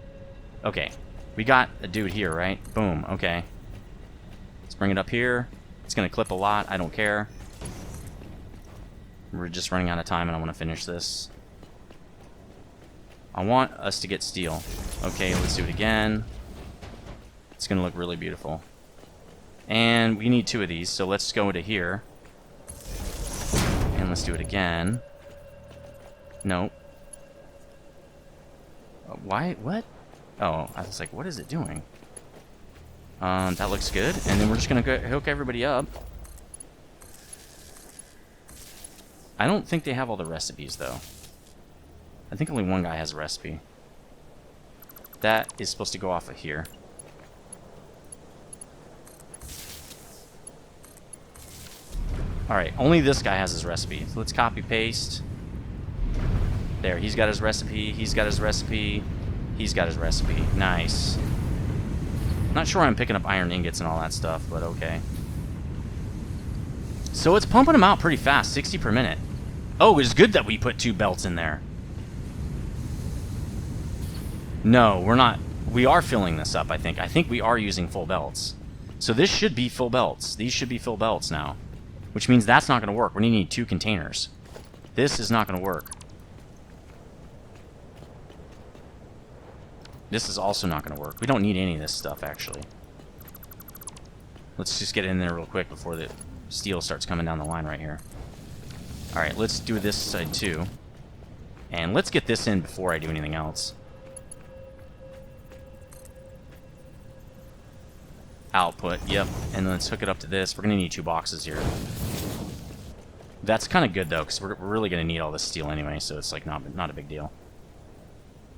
Okay, we got a dude here, right? Boom, okay. Let's bring it up here. It's going to clip a lot. I don't care. We're just running out of time, and I want to finish this. I want us to get steel. Okay, let's do it again. It's going to look really beautiful. And we need 2 of these, so let's go to here. And let's do it again. Nope. Why? What? Oh, I was like, what is it doing? That looks good. And then we're just going to hook everybody up. I don't think they have all the recipes, though. I think only one guy has a recipe. That is supposed to go off of here. Alright, only this guy has his recipe. So let's copy paste. There, he's got his recipe, he's got his recipe, he's got his recipe. Nice. Not sure I'm picking up iron ingots and all that stuff, but okay. So it's pumping them out pretty fast, 60 per minute. Oh, it's good that we put 2 belts in there. No, we're not. We are filling this up, I think. I think we are using full belts. So this should be full belts. These should be full belts now. Which means that's not going to work. We're going to need 2 containers. This is not going to work. This is also not going to work. We don't need any of this stuff, actually. Let's just get in there real quick before the steel starts coming down the line right here. Alright, let's do this side too. And let's get this in before I do anything else. Output, yep. And let's hook it up to this. We're going to need 2 boxes here. That's kind of good, though, because we're really going to need all this steel anyway, so it's like not a big deal.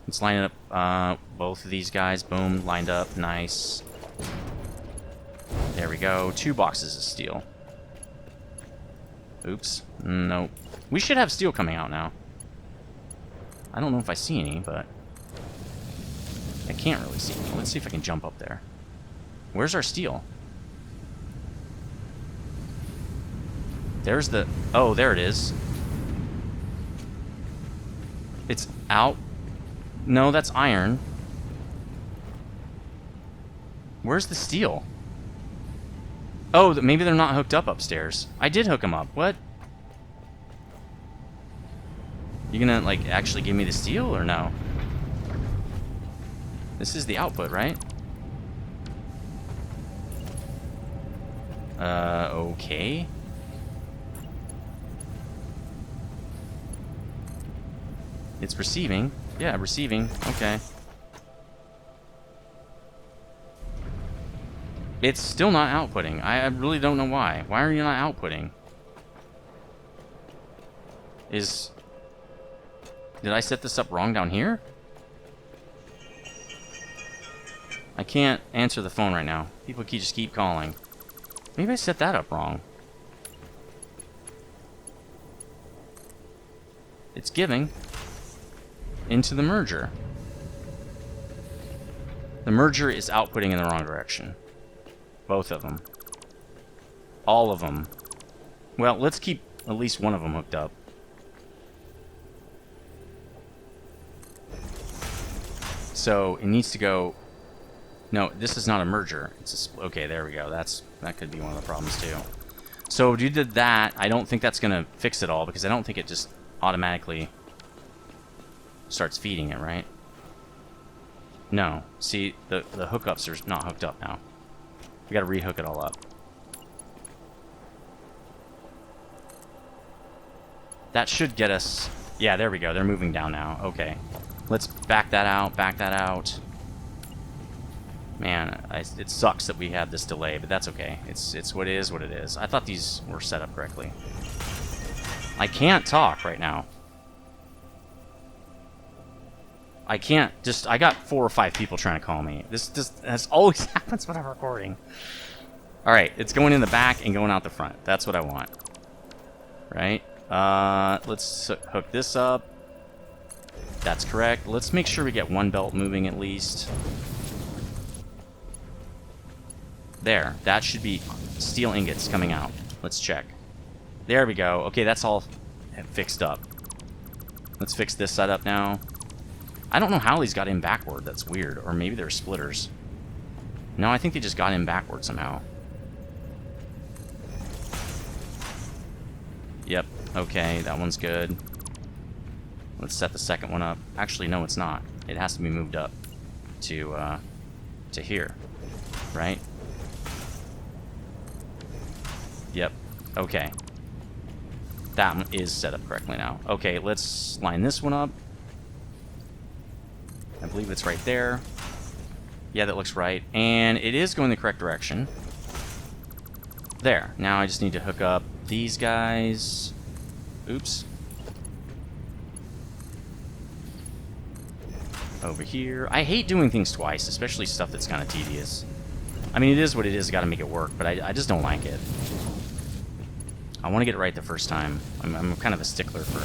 Let's line it up. Both of these guys, boom, lined up. Nice. There we go. 2 boxes of steel. Oops. Nope. We should have steel coming out now. I don't know if I see any, but I can't really see any. Let's see if I can jump up there. Where's our steel? There's the... Oh, there it is. It's out. No, that's iron. Where's the steel? Oh, maybe they're not hooked up upstairs. I did hook them up. What? You gonna, like, actually give me the steel or no? This is the output, right? Okay. It's receiving. Yeah, receiving. Okay. It's still not outputting. I really don't know why. Why are you not outputting? Did I set this up wrong down here? I can't answer the phone right now. People just keep calling. Maybe I set that up wrong. It's giving into the merger. The merger is outputting in the wrong direction. Both of them. All of them. Well, let's keep at least one of them hooked up. So it needs to go... No, this is not a merger. It's a okay, there we go. That could be one of the problems too. So if you did that, I don't think that's going to fix it all, because I don't think it just automatically starts feeding it, right? No. See, the hookups are not hooked up now. We got to rehook it all up. That should get us... Yeah, there we go. They're moving down now. Okay. Let's back that out, back that out. Man, it sucks that we had this delay, but that's okay. It's what it is, what it is. I thought these were set up correctly. I can't talk right now. I can't just... I got 4 or 5 people trying to call me. This always happens when I'm recording. Alright, it's going in the back and going out the front. That's what I want. Right? Let's hook this up. That's correct. Let's make sure we get one belt moving at least. There. That should be steel ingots coming out. Let's check. There we go. Okay, that's all fixed up. Let's fix this side up now. I don't know how these got in backward. That's weird. Or maybe they're splitters. No, I think they just got in backward somehow. Yep. Okay, that one's good. Let's set the second one up. Actually, no, it's not. It has to be moved up to here. Right? Yep. Okay. That one is set up correctly now. Okay, let's line this one up. I believe it's right there. Yeah, that looks right. And it is going the correct direction. There. Now I just need to hook up these guys. Oops. Over here. I hate doing things twice, especially stuff that's kind of tedious. I mean, it is what it is. Got to make it work, but I just don't like it. I want to get it right the first time. I'm kind of a stickler for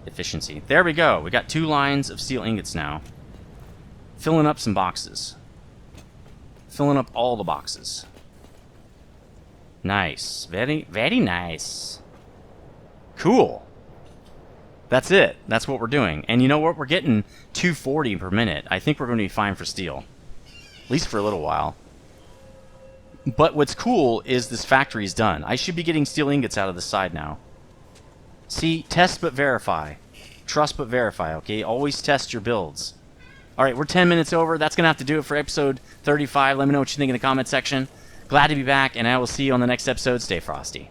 efficiency. There we go. We got 2 lines of steel ingots now. Filling up some boxes. Filling up all the boxes. Nice. Very, very nice. Cool. That's it. That's what we're doing. And you know what? We're getting 240 per minute. I think we're going to be fine for steel. At least for a little while. But what's cool is this factory's done. I should be getting steel ingots out of the side now. See? Test but verify. Trust but verify, okay? Always test your builds. Alright, we're 10 minutes over. That's going to have to do it for episode 35. Let me know what you think in the comment section. Glad to be back, and I will see you on the next episode. Stay frosty.